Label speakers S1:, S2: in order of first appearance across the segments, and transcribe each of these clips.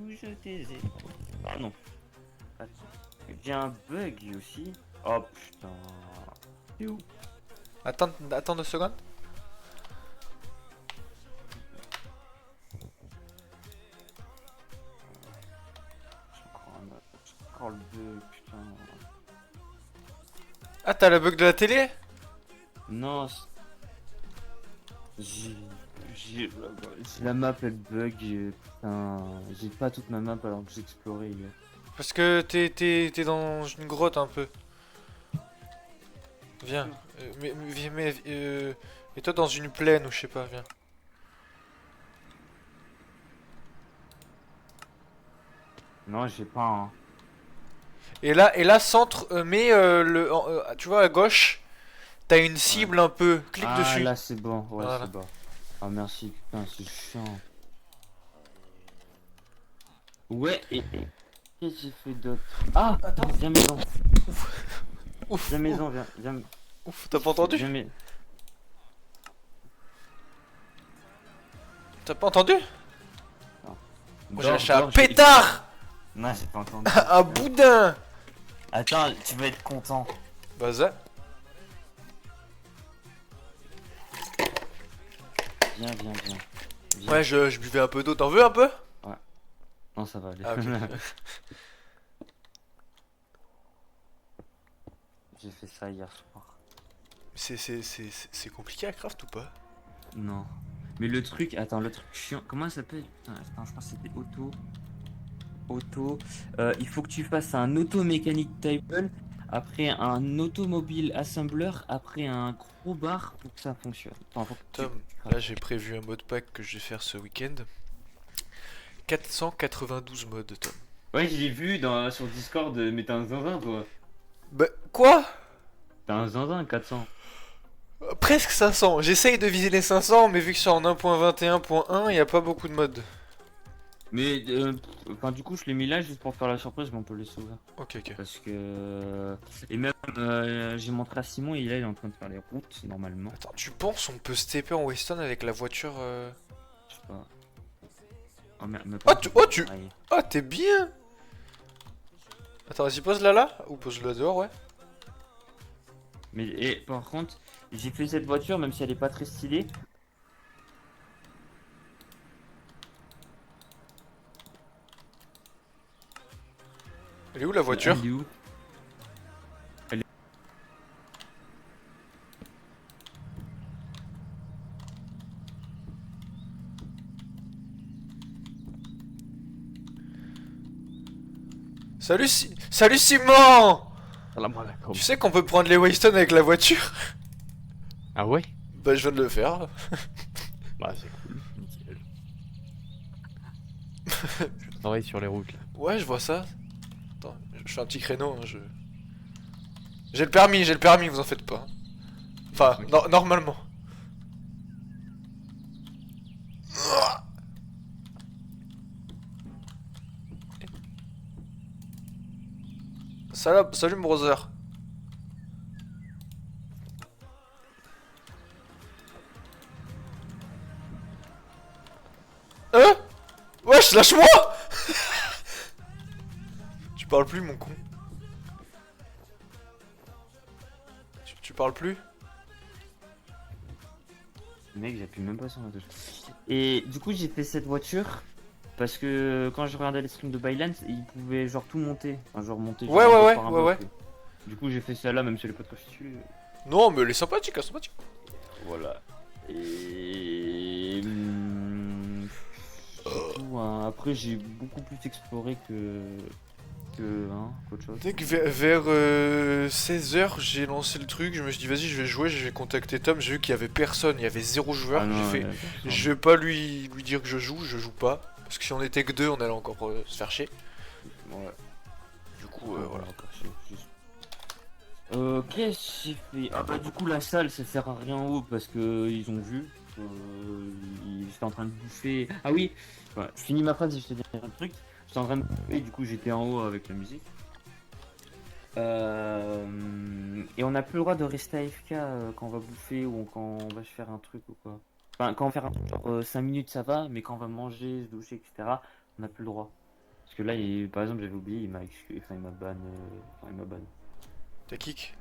S1: je taisais. Ah non. Attends. J'ai un bug aussi. Oh putain. C'est où?
S2: Attends 2 secondes.
S1: J'ai encore le bug, putain.
S2: Ah, t'as le bug de la télé?
S1: Non, j'ai... J'ai la map elle bug, putain. J'ai pas toute ma map alors que j'ai exploré hier.
S2: Parce que t'es dans une grotte un peu. Viens. Mets-toi dans une plaine ou je sais pas, viens.
S1: Non, j'ai pas un.
S2: Et là centre, tu vois à gauche, t'as une
S1: Ouais.
S2: cible un peu. Clique
S1: Ah
S2: dessus.
S1: là c'est bon, ouais c'est
S2: Voilà.
S1: bon. Ah merci, putain, c'est chiant. Ouais, et qu'est-ce que j'ai fait d'autre? Ah!
S2: Attends.
S1: Viens maison,
S2: Ouf,
S1: viens
S2: ouf,
S1: maison, viens.
S2: ouf, t'as pas entendu?
S1: Viens mais.
S2: T'as pas entendu?
S1: Non.
S2: Moi j'ai lâché un
S1: Dors,
S2: pétard.
S1: Non, j'ai pas entendu.
S2: Un boudin.
S1: Attends, tu vas être content.
S2: Bah ça.
S1: Viens.
S2: Ouais, je buvais un peu d'eau. T'en veux un peu?
S1: Ouais. Non, ça va aller.
S2: Ah ok.
S1: J'ai fait ça hier soir.
S2: C'est compliqué à craft ou pas?
S1: Non. Mais le truc, attends, le truc chiant. Comment ça s'appelle? Putain, attends, je pense que c'était auto. Auto. Il faut que tu fasses un auto-mécanique table, après un automobile assembler, après un crowbar pour que ça fonctionne. Enfin, faut que
S2: Tom,
S1: tu
S2: là
S1: craftes.
S2: j'ai prévu un mode pack que je vais faire ce week-end. 492 modes, Tom.
S1: Ouais, j'ai vu sur Discord, mais t'as un zinzin, toi.
S2: Bah quoi?
S1: T'as un zinzin, 400.
S2: Presque 500. J'essaye de viser les 500, mais vu que c'est en 1.21.1, y a pas beaucoup de modes.
S1: Mais, enfin, du coup, je l'ai mis là juste pour faire la surprise, mais on peut le laisser ouvert.
S2: Ok, ok.
S1: Parce que. Et même, j'ai montré à Simon, et là, il est en train de faire les routes, normalement.
S2: Attends, tu penses on peut se TP en Weston avec la voiture
S1: Je sais pas. Oh merde, mais
S2: Oh,
S1: par contre,
S2: oh, tu...
S1: pareil.
S2: Oh, t'es bien. Attends, vas-y, pose-la là. Ou pose-la dehors, ouais.
S1: Mais, et par contre, j'ai fait cette voiture, même si elle est pas très stylée.
S2: Elle est où la
S1: Elle
S2: voiture?
S1: est où? Elle est...
S2: Salut Simon.
S3: Salam alaikum.
S2: Tu sais qu'on peut prendre les Weston avec la voiture?
S3: Ah ouais?
S2: Bah, je viens de le faire.
S3: Bah c'est cool, nickel. Je travaille sur les routes là.
S2: Ouais, je vois ça. Attends, je fais un petit créneau, hein, je... j'ai le permis, vous en faites pas. Enfin,
S3: Ok.
S2: normalement. Salut mon brother. Hein? Wesh, lâche-moi. Tu parles plus, mon con. Tu parles plus?
S1: Mec, j'appuie même pas sur la touche. Et du coup, j'ai fait cette voiture parce que quand je regardais les streams de Bylands, ils pouvaient genre tout monter. Enfin, genre monter genre
S2: Ouais,
S1: un
S2: ouais,
S1: bloc
S2: ouais,
S1: par un
S2: ouais,
S1: bloc.
S2: ouais.
S1: Du coup, j'ai fait ça là, même si elle est pas constituée.
S2: Non, mais elle est sympathique, elle est sympathique.
S1: Voilà. Et. C'est tout, hein. Après, j'ai beaucoup plus exploré qu'autre chose.
S2: Dès que vers 16h, j'ai lancé le truc, je me suis dit vas-y, je vais jouer, je vais contacter Tom, j'ai vu qu'il y avait personne, il y avait 0 joueur,
S1: Ah
S2: j'ai
S1: non,
S2: fait je vais pas lui dire que je joue pas, parce que si on était que deux, on allait encore se faire chier.
S1: ouais.
S2: Du coup, voilà.
S1: Qu'est-ce que j'ai fait? Ah bah du coup la salle ça sert à rien en haut parce que ils ont vu. J'étais en train de bouffer. Ah oui, ouais, je finis ma phrase et je te dis un truc. J'étais en train de bouffer, du coup j'étais en haut avec la musique. Et on n'a plus le droit de rester AFK quand on va bouffer ou quand on va se faire un truc ou quoi. Enfin quand on va faire un genre, 5 minutes ça va, mais quand on va manger, se doucher, etc. On n'a plus le droit. Parce que là, par exemple, j'avais oublié, il m'a exclu, enfin, il m'a ban. Enfin, il m'a ban.
S2: T'as kick.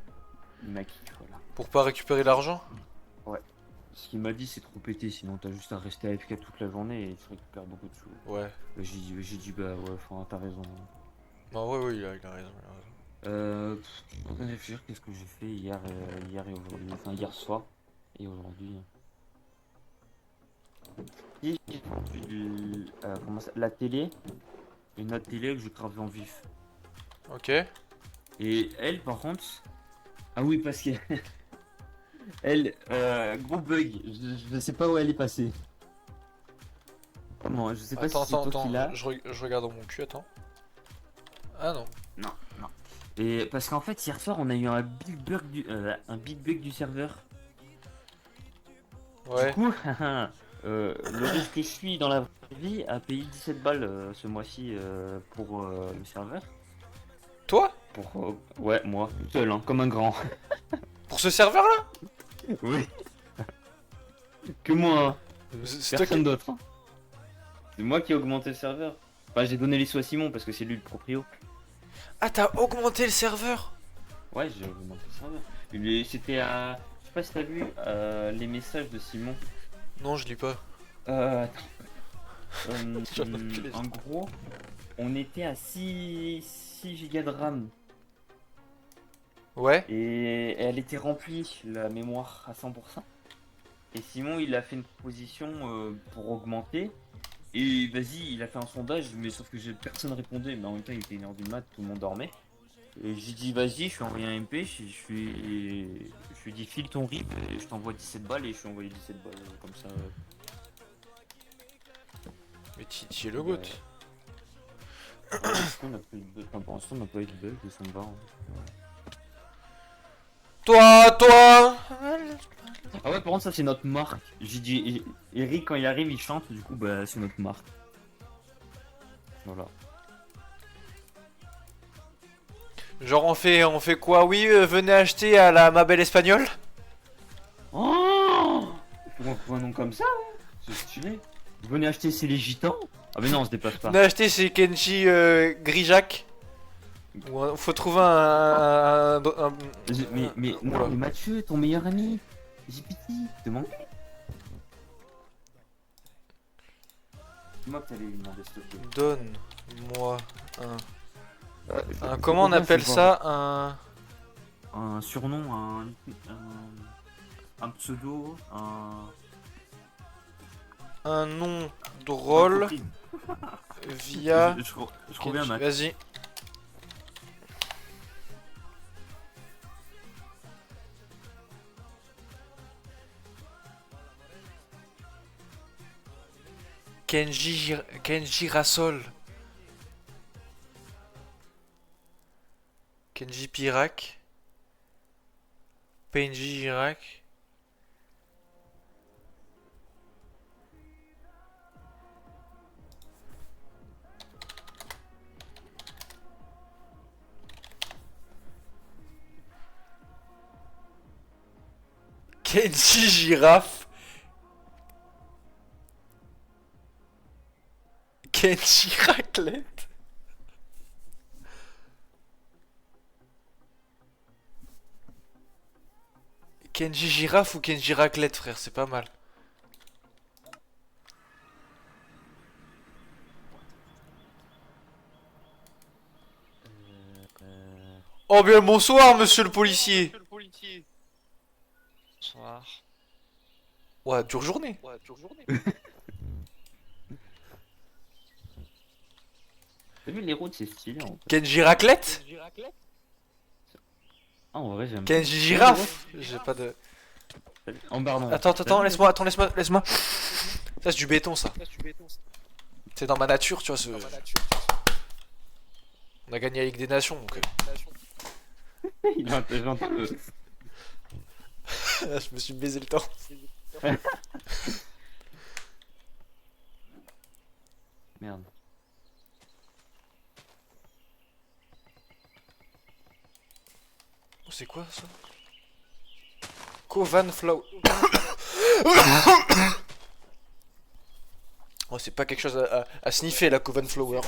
S1: Il m'a kick, voilà.
S2: Pour pas récupérer l'argent?
S1: Ouais. Ce qu'il m'a dit, c'est trop pété, sinon t'as juste à rester AFK toute la journée et tu récupères beaucoup de sous.
S2: Ouais.
S1: J'ai dit, bah ouais, enfin, t'as raison.
S2: Bah ouais, ouais, il a raison, il a raison.
S1: Je suis en train de réfléchir, qu'est-ce que j'ai fait hier et aujourd'hui, enfin hier soir et aujourd'hui. Si, j'ai vendu la télé, une autre télé que j'ai gravée en vif.
S2: Ok.
S1: Et elle, par contre, ah oui, parce que elle, gros bug, je sais pas où elle est passée. Comment, je sais pas
S2: Attends,
S1: si c'est
S2: attends,
S1: toi qui l'as.
S2: je regarde dans mon cul, attends. Ah non.
S1: Non, non. Et parce qu'en fait, hier soir, on a eu un big bug du serveur.
S2: Ouais.
S1: Du coup, le risque que je suis dans la vraie vie a payé 17 balles ce mois-ci pour le serveur.
S2: Toi?
S1: Ouais, moi, tout seul, hein, comme un grand.
S2: Pour ce serveur-là?
S1: Oui. Que moi,
S2: C'est toi
S1: personne
S2: qui...
S1: d'autre. Hein. C'est moi qui ai augmenté le serveur. Enfin, j'ai donné les sous à Simon parce que c'est lui le proprio.
S2: Ah, t'as augmenté le serveur?
S1: Ouais, j'ai augmenté le serveur. C'était à. Je sais pas si t'as vu les messages de Simon.
S2: Non, je lis pas.
S1: Attends.
S2: J'en ai plus les
S1: En gros, on était à 6 Go de RAM
S2: Ouais.
S1: et elle était remplie, la mémoire, à 100%. Et Simon, il a fait une proposition pour augmenter. Et vas-y, il a fait un sondage, mais sauf que personne répondait. Mais en même temps, il était 1h du mat, tout le monde dormait. Et j'ai dit, vas-y, je suis envoyé un MP, je lui ai dit, file ton RIP, et je t'envoie 17 balles, et je suis envoyé 17 balles, comme ça.
S2: Mais t'y es le goût.
S1: Pour l'instant, on n'a pas eu de bug, enfin, pour l'instant, on n'a pas eu de bug, et ça me va. Hein.
S2: Toi!
S1: Ah ouais, par contre, ça, c'est notre marque. J'ai dit, Eric, quand il arrive, il chante, du coup, bah, c'est notre marque. Voilà.
S2: Genre on fait quoi? Oui, venez acheter à la Ma Belle Espagnole?
S1: Oh, pour un nom comme ça, hein. C'est stylé. Vous venez acheter, c'est les gitans. Ah mais non, on se dépasse pas.
S2: Venez acheter c'est Kenji Grijac. Faut trouver
S1: Non,
S2: oula.
S1: mais Mathieu, ton meilleur ami. J'ai pitié, te manque. Dis-moi que t'allais lui demander s'il te plaît.
S2: Donne-moi comment on appelle ça?
S1: Un surnom, un pseudo,
S2: Un nom drôle via...
S1: Je reviens, Matt.
S2: Vas-y. Kenji Rassol. Kenji Pirac. Penji Girac. Kenji Girafe. Kenji Raclette. Kenji Girafe ou Kenji Raclette, frère, c'est pas mal. Oh bien bonsoir, monsieur le policier.
S4: Bonsoir.
S2: Ouais, dure journée.
S1: T'as vu les routes, c'est stylé en fait.
S2: Kenji Raclette.
S1: Ah, en vrai, j'aime.
S2: Kenji Girafe. J'ai pas de...
S1: En pardon.
S2: Attends, laisse-moi. Ça c'est du béton, ça. C'est dans ma nature, tu vois. On a gagné la Ligue des Nations, donc...
S1: J'entends le.
S2: Je me suis baisé le temps.
S1: Merde.
S2: Oh, c'est quoi ça? Covan Flow. Oh, c'est pas quelque chose à sniffer la Covan Flower.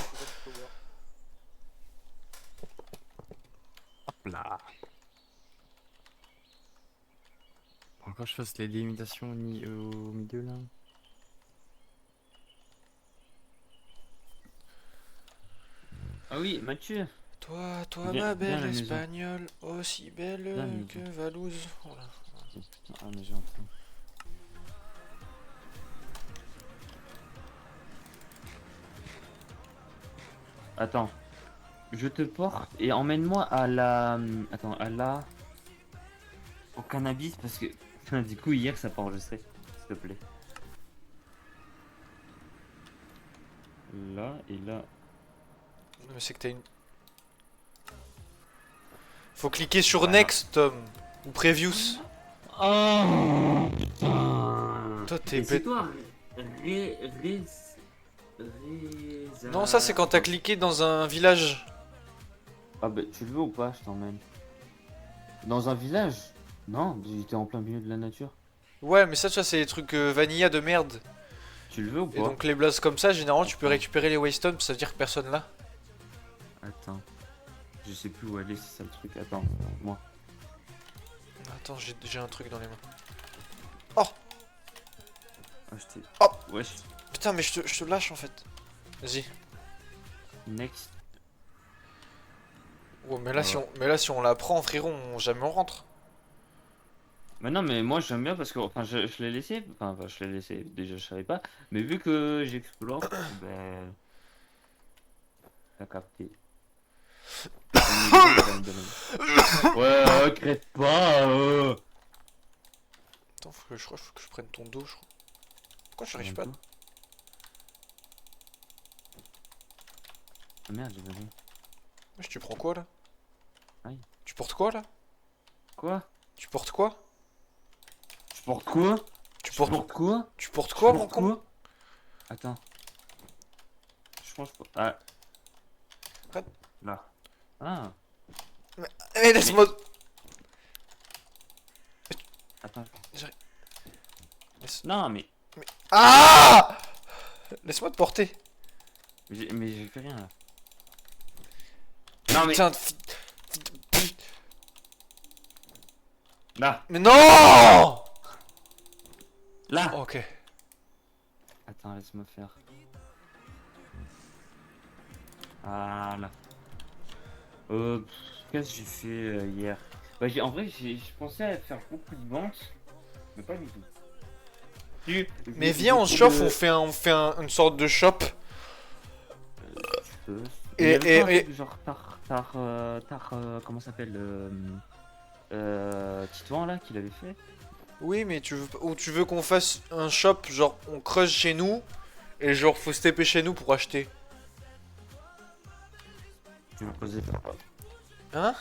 S3: Là. Encore je fasse les limitations au milieu là.
S1: Ah oui, Mathieu.
S2: Toi,
S1: Viens-
S2: ma
S1: viens à
S2: belle
S1: la maison.
S2: espagnole, aussi belle
S1: Viens à la maison.
S2: que Valouz. Voilà.
S1: Ah mais j'ai entendu. Attends. Je te porte et emmène-moi à la... Attends, à la... Au cannabis parce que... Du coup hier ça pas enregistré. S'il te plaît. Là et là.
S2: Mais c'est que t'as une... Faut cliquer sur
S1: Voilà.
S2: Next, Tom. Ou Previous.
S1: Oh putain.
S2: Toi, t'es
S1: Et c'est
S2: bête.
S1: toi
S2: Non, ça c'est quand t'as cliqué dans un village.
S1: Ah bah tu le veux ou pas, je t'emmène. Dans un village? Non, j'étais en plein milieu de la nature.
S2: Ouais, mais ça, tu vois, c'est des trucs vanilla de merde.
S1: Tu le veux ou pas?
S2: Et donc les blazes comme ça, généralement, tu peux récupérer les Waystones, ça veut dire que personne là.
S1: Attends. Je sais plus où aller, c'est ça le truc. Attends, moi.
S2: Attends, j'ai un truc dans les mains. Oh
S1: Ah, je t'ai...
S2: Oh
S1: Wesh.
S2: Putain, mais je te lâche en fait. Vas-y.
S1: Next.
S2: Oh, mais là, si on la prend, frérot, jamais on rentre.
S1: Mais non, mais moi j'aime bien parce que enfin, je l'ai laissé. Enfin, je l'ai laissé. Déjà, je savais pas. Mais vu que j'explore, ben. T'as capté. Ouais, crête pas.
S2: Attends, je crois qu'il faut que je prenne ton dos, je crois. Pourquoi j'arrive pas?
S1: Ah merde, j'ai volé.
S2: Wesh, tu prends quoi là?
S1: Aïe.
S2: Tu portes quoi là?
S1: Quoi?
S2: Tu portes quoi?
S1: Je porte quoi?
S2: Tu
S1: Je
S2: portes
S1: porte quoi?
S2: Tu portes quoi,
S1: Je
S2: mon
S1: porte
S2: con?
S1: quoi? Attends. Je pense que... Ah.
S2: Arrête.
S1: Là. Ah.
S2: Eh, laisse-moi.
S1: Attends.
S2: Laisse-
S1: Non, mais...
S2: Ah! Laisse-moi te porter.
S1: Mais j'ai fait rien là. Non mais...
S2: Putain,
S1: Là.
S2: mais non!
S1: Là.
S2: Ok.
S1: Attends, laisse-moi faire. Ah là. Qu'est-ce que j'ai fait hier? Bah, en vrai, je pensais à faire beaucoup de ventes, mais pas du tout.
S2: Mais viens, on se chauffe, on fait une sorte de shop. Et-
S1: Genre comment ça s'appelle Titouan là qu'il avait fait.
S2: Oui, mais tu veux qu'on fasse un shop, genre on creuse chez nous, et genre faut se taper chez nous pour acheter.
S1: Tu veux creuser faire quoi?
S2: Hein?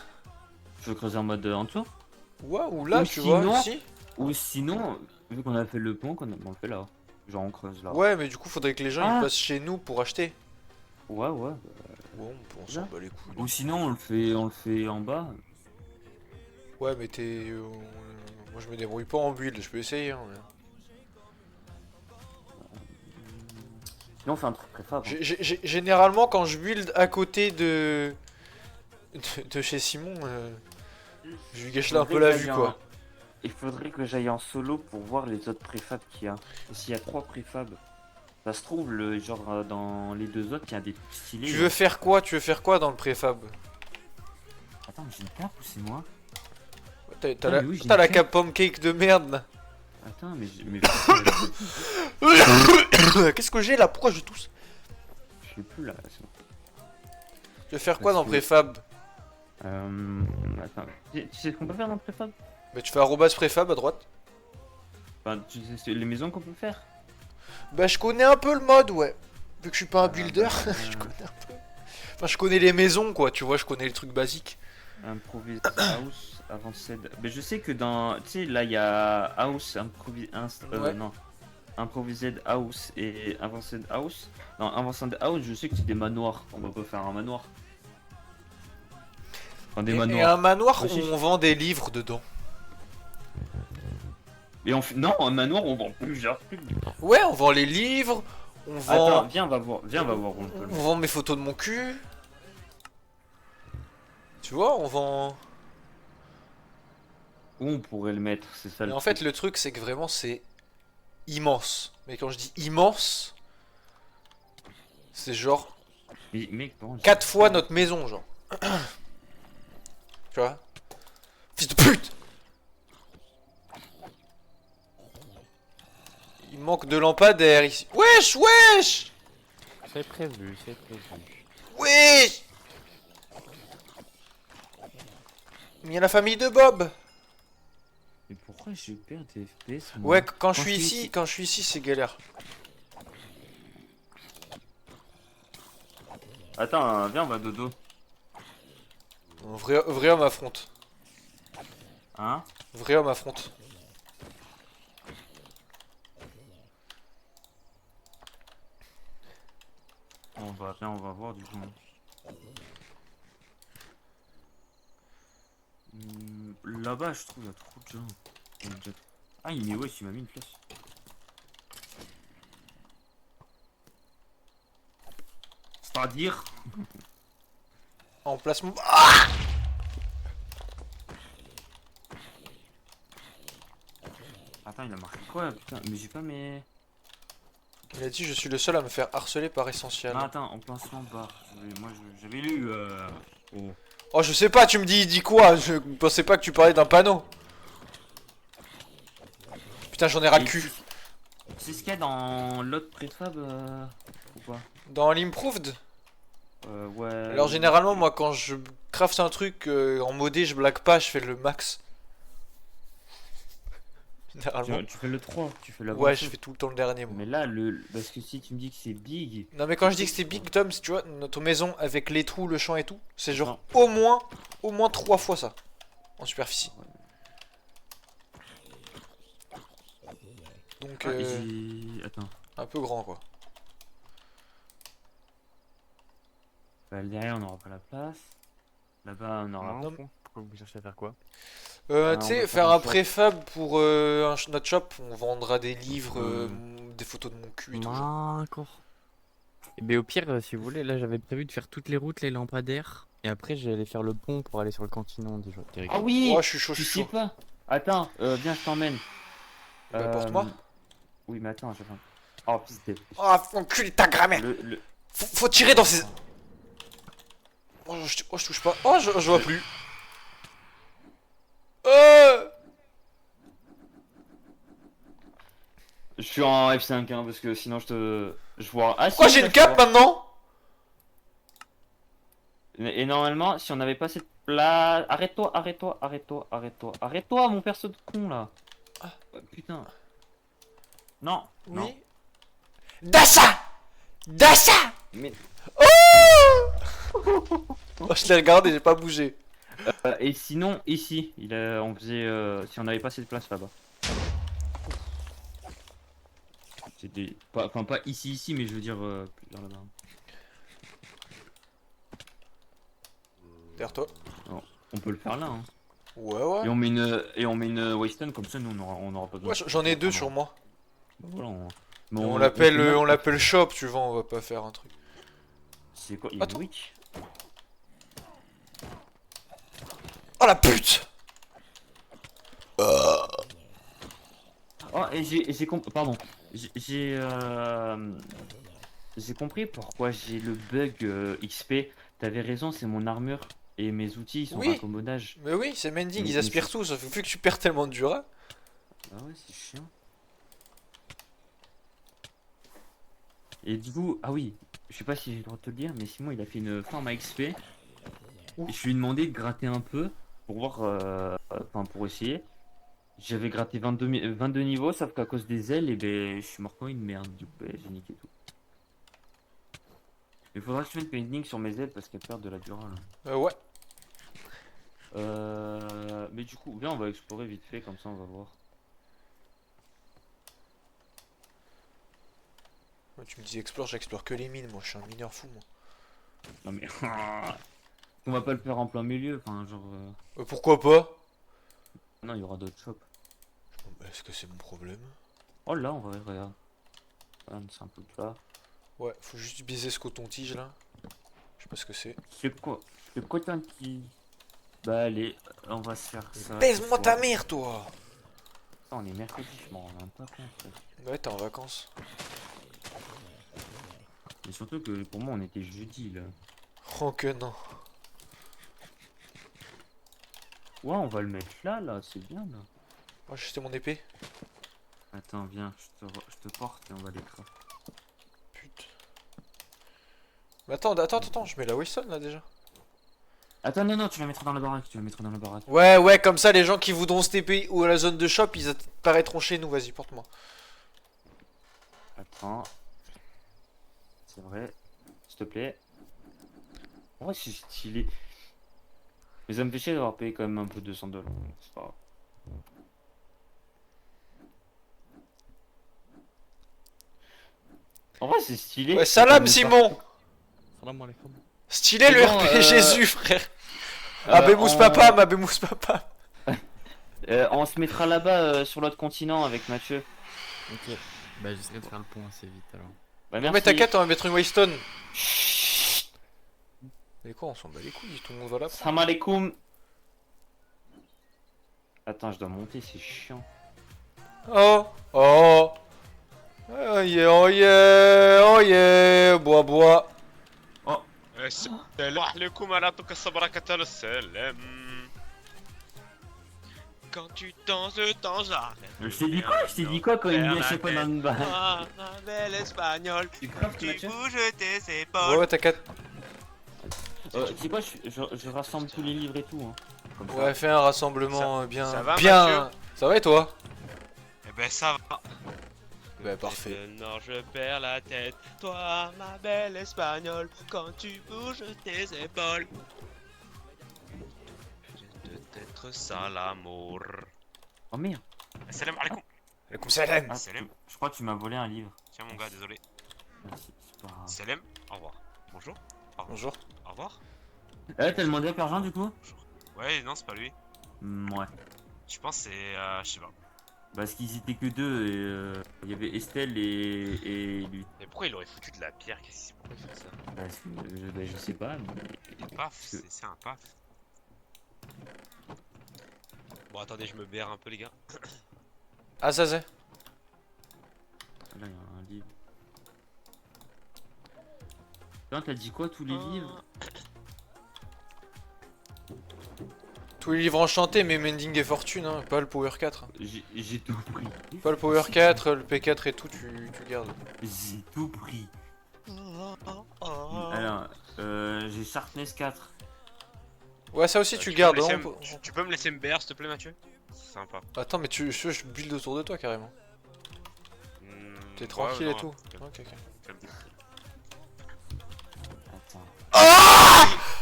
S1: Tu veux creuser en mode en dessous?
S2: Ouais, ou là,
S1: Ou
S2: tu
S1: sinon-
S2: vois, si.
S1: Ou sinon, vu qu'on a fait le pont, on le fait là. Genre on creuse là.
S2: Ouais, mais du coup, faudrait que les gens
S1: Ah.
S2: ils passent chez nous pour acheter.
S1: Ouais.
S2: Ouais, on s'en
S1: Là.
S2: bat les couilles.
S1: Ou sinon on le fait en bas.
S2: Ouais, mais moi je me débrouille pas en build, je peux essayer. Hein.
S1: Sinon on fait un truc préfab. Hein.
S2: Généralement, quand je build à côté de chez Simon, je lui gâche là un peu la vue quoi.
S1: Il faudrait que j'aille en solo pour voir les autres préfabs qu'il y a. Et s'il y a 3 préfabs, ça se trouve, dans les 2 autres, il y a des trucs stylés.
S2: Tu veux faire quoi? Tu veux faire quoi dans le préfab?
S1: Attends, mais j'ai une cape ou c'est moi?
S2: T'as
S1: Ah,
S2: la,
S1: mais oui, j'ai
S2: t'as
S1: une
S2: la
S1: cape.
S2: cape pancake de merde là.
S1: Attends, mais
S2: Qu'est-ce que j'ai là? Pourquoi je tousse?
S1: je sais plus là. c'est bon.
S2: Tu veux faire quoi
S1: Parce
S2: dans
S1: que-
S2: préfab?
S1: Attends, tu sais ce qu'on peut faire dans le préfab?
S2: Bah tu fais arrobas préfab à droite.
S1: Enfin, tu sais les maisons qu'on peut faire?
S2: Bah je connais un peu le mode, ouais. Vu que je suis pas un builder,
S1: bah,
S2: je connais un peu. Enfin je connais les maisons quoi, tu vois, je connais les trucs basiques.
S1: Improvised house, avanced. Mais je sais que dans. Tu sais, là il y a house,
S2: Ouais.
S1: non. Improvised house et avanced house. Dans avanced house, je sais que c'est des manoirs. On va pas faire un manoir. Enfin, des
S2: Et
S1: manoirs.
S2: un manoir,
S1: Aussi.
S2: on vend des livres dedans.
S1: Et non, un manoir, on vend plusieurs trucs.
S2: Ouais, on vend les livres, on
S1: Attends,
S2: vend,
S1: viens, on va voir. Viens, on va voir où on peut
S2: on
S1: le
S2: vend mes photos de mon cul. Tu vois, on vend...
S1: Où on pourrait le mettre, c'est ça
S2: Et
S1: le
S2: en
S1: truc.
S2: fait, le truc, c'est que vraiment, c'est immense. Mais quand je dis immense, c'est genre
S1: Mais mec, comment
S2: 4 fois notre maison, genre. Tu vois? Fils de pute! Il manque de lampadaires ici. Wesh, wesh!
S3: C'est prévu, c'est prévu.
S2: Wesh! Il y a la famille de Bob.
S1: Mais pourquoi je perds des FPS moi
S2: Ouais, quand je suis ici, quand je suis ici, c'est galère.
S1: Attends, viens, on va dodo.
S2: Un vrai homme affronte.
S1: Hein?
S2: Vrai homme affronte.
S1: Viens, on va voir du coup. Là-bas, je trouve il y a trop de gens. Il y a déjà- Ah, il ouais, il m'a mis une flèche. C'est-à-dire.
S2: Emplacement. Ah!
S1: Attends, il a marqué quoi, putain? Mais j'ai pas mes.
S2: Il a dit je suis le seul à me faire harceler par essentiel.
S1: Non, attends, emplacement bar. J'avais lu. Oh.
S2: Oh, je sais pas, tu me dis, il dit quoi? Je pensais pas que tu parlais d'un panneau. Putain, j'en ai ras le
S1: Et
S2: cul.
S1: c'est ce qu'il y a dans l'autre préfab ou pas?
S2: Dans l'improved?
S1: Ouais.
S2: Alors, généralement, moi, quand je craft un truc en modé, je blague pas, je fais le max. Généralement.
S1: Tu fais le 3, tu fais la bonne
S2: Ouais, je
S1: chose.
S2: fais tout le temps le dernier, moi.
S1: Mais là, parce que si tu me dis que c'est big.
S2: Non, mais quand je dis que c'était big, Tom, tu vois, notre maison avec les trous, le champ et tout, c'est genre
S1: Non.
S2: au moins 3 fois ça. En superficie. Donc,
S1: Attends.
S2: un peu grand, quoi.
S1: Bah, derrière, on n'aura pas la place. Là-bas, on aura.
S3: Non,
S2: non.
S3: pourquoi vous cherchez à faire quoi?
S2: Tu
S1: on
S2: sais,
S1: va
S2: faire
S1: faire
S2: un
S1: un shop.
S2: préfab pour notre shop, on vendra des livres, des photos de mon cul et tout. Genre.
S3: D'accord. Et ben au pire, si vous voulez, là j'avais prévu de faire toutes les routes, les lampadaires. Et après, j'allais faire le pont pour aller sur le continent déjà. Direct.
S1: Ah oui!
S2: Oh, je suis chaud, je
S1: Tu
S2: suis
S1: sais
S2: chaud.
S1: pas? Attends, viens, je t'emmène.
S2: Bah, porte-moi.
S1: Oui, mais attends, j'avais. Oh, putain.
S2: Oh, enculé ta grammaire!
S1: Le...
S2: Faut tirer dans ces. Oh, je touche pas. Oh, je vois plus.
S1: Je suis en F5 hein, parce que sinon je vois. Ah
S2: Pourquoi
S1: si,
S2: j'ai
S1: là,
S2: une
S1: je te
S2: cape
S1: vois.
S2: maintenant?
S1: Et normalement, si on n'avait pas cette place. Arrête-toi, arrête-toi, arrête-toi, arrête-toi, arrête-toi, mon perso de con là.
S2: Ah.
S1: Putain. Non, non.
S2: Oui. Dassa! Dassa!
S1: Mais.
S2: Oh, je l'ai regardé, j'ai pas bougé.
S1: Et sinon, ici, on faisait. Si on n'avait pas cette place là-bas. C'était. Enfin, pas ici, mais je veux dire plus vers là-bas.
S2: Derrière toi.
S1: On peut le faire là. Hein.
S2: Ouais, ouais.
S1: Et on met une Waystone comme ça, nous on aura pas besoin.
S2: Ouais, j'en ai deux sur moi.
S1: Bah, voilà,
S2: Mais
S1: mais
S2: on
S1: fait même
S2: l'appelle
S1: pas.
S2: shop, tu vois, on va pas faire un truc.
S1: C'est quoi? Il y a une
S2: Attends.
S1: witch?
S2: Oh la pute!
S1: Oh, et j'ai compris. Pardon. J'ai compris pourquoi j'ai le bug XP. T'avais raison, c'est mon armure et mes outils sont
S2: Oui.
S1: raccommodage.
S2: Mais oui, c'est mending,
S1: Mais-
S2: ils
S1: mais
S2: aspirent
S1: c'est-
S2: tout, sauf que vu que tu perds tellement de Dura.
S1: Ah ouais, c'est chiant. Et du coup, ah oui, je sais pas si j'ai le droit de te le dire, mais Simon il a fait une farm à XP. Et je lui ai demandé de gratter un peu pour voir, enfin pour essayer. J'avais gratté 22 niveaux, sauf qu'à cause des ailes, et ben je suis mort comme une merde. Du coup, ben, j'ai niqué tout. Il faudra que je mette painting sur mes ailes parce qu'elles perdent de la dura là.
S2: Ouais.
S1: Mais du coup, viens, on va explorer vite fait, comme ça on va voir.
S2: Tu me dis explore, j'explore que les mines, moi je suis un mineur fou, moi.
S1: Non mais. On va pas le faire en plein milieu, enfin genre.
S2: Pourquoi pas?
S1: Non, il y aura d'autres shops.
S2: Est-ce que c'est mon problème?
S1: Oh là, on va regarde. Ah, c'est un peu plat.
S2: Ouais, faut juste baiser ce coton-tige là. Je sais pas ce que c'est.
S1: C'est quoi? C'est coton qui. Bah allez, on va se faire ça.
S2: Baise-moi
S1: ce
S2: ta
S1: soir.
S2: mère, toi.
S1: Putain, on est mercredi, je m'en rends même pas compte.
S2: Ouais, t'es en vacances.
S1: Et surtout que pour moi, on était jeudi là.
S2: Oh que non.
S1: Ouais, on va le mettre là, c'est bien là.
S2: Moi, j'ai jeté mon épée.
S1: Attends, viens, je te porte et on va l'écran.
S2: Putain. Mais attends, je mets la Weston là déjà.
S1: Attends, non, tu la mettras dans la baraque, tu la mettras dans la baraque.
S2: Ouais, comme ça, les gens qui voudront se TP ou à la zone de shop, ils apparaîtront chez nous. Vas-y, porte-moi.
S1: Attends. C'est vrai. S'il te plaît. Ouais, c'est stylé. Mais ça me fait chier d'avoir payé quand même un peu 200$. C'est pas grave. En vrai, c'est stylé.
S2: Ouais,
S1: C'est
S2: salam
S1: comme
S2: Simon.
S3: Salam alaikum.
S2: Stylé
S1: C'est
S2: le
S1: bon,
S2: RP Jésus, frère.
S1: Euh,
S2: Abemous
S1: on-
S2: papa, Mabemous papa.
S1: on se mettra là-bas sur l'autre continent avec Mathieu.
S3: Ok. Bah j'essaierai de faire le pont assez vite alors.
S1: Bah,
S2: Non
S1: merci.
S2: mais t'inquiète, on va mettre une Waystone.
S1: Chut.
S2: Mais quoi, on s'en bat les couilles, tout le monde va là.
S1: Salam alaikum. Attends, je dois monter, c'est chiant.
S2: Oh, oh. Oh yeah, bois.
S4: السلام عليكم ورحمة الله السلام. Quand tu danses le temps j'arrête.
S1: Je t'ai dit quoi quand il me dit à chaque fois dans une barre.
S4: Ah, ma belle espagnole.
S1: Tu
S4: Quand
S1: craques,
S4: tu
S1: Mathieu?
S4: bouges tes épaules.
S2: Ouais, t'inquiète.
S1: Tu sais quoi, je rassemble tous les livres et tout. Hein. Comme ça.
S2: Ouais, fais un rassemblement bien.
S4: ça va,
S2: bien.
S4: Mathieu
S2: Ça va et toi?
S4: Eh ben ça va.
S2: Bah parfait.
S4: Non, je perds la tête. Toi, ma belle espagnole, quand tu bouges tes épaules. C'est peut-être ça l'amour.
S1: Oh merde.
S4: Salam alaikum.
S2: Alaikum salam.
S1: Ah,
S4: Salam.
S1: je crois que tu m'as volé un livre.
S4: Tiens mon gars, désolé.
S1: C'est pas grave.
S4: Salam. Au revoir. Bonjour.
S2: Bonjour.
S4: Au revoir.
S1: T'as demandé à Pergent du coup?
S4: Ouais, non, c'est pas lui.
S1: Ouais.
S4: Je pense que c'est. Je sais pas.
S1: Parce qu'ils étaient que deux et il y avait Estelle et lui.
S4: Mais pourquoi il aurait foutu de la pierre? Qu'est-ce pourquoi il fait ça?
S1: Parce que je sais pas. Mais...
S4: Des paf, c'est un paf. Bon, attendez, je me berre un peu, les gars.
S2: Ah, ça c'est.
S1: Là, il y a un livre. Putain, t'as dit quoi tous les livres?
S2: Tous les livres enchantés, mais Mending et Fortune, hein, pas le Power 4.
S1: J'ai tout pris.
S2: Pas le Power 4, le P4 et tout, tu gardes.
S1: J'ai tout pris. Alors, j'ai Sharpness 4.
S2: Ouais, ça aussi tu
S4: peux
S2: gardes.
S4: me laisser
S2: hein,
S4: tu peux me laisser me berre, s'il te plaît, Mathieu? C'est sympa.
S2: Attends, mais je build autour de toi carrément. T'es
S4: Ouais,
S2: tranquille
S4: non,
S2: et tout.
S4: calme-
S2: Ok, ok.
S4: calme-toi.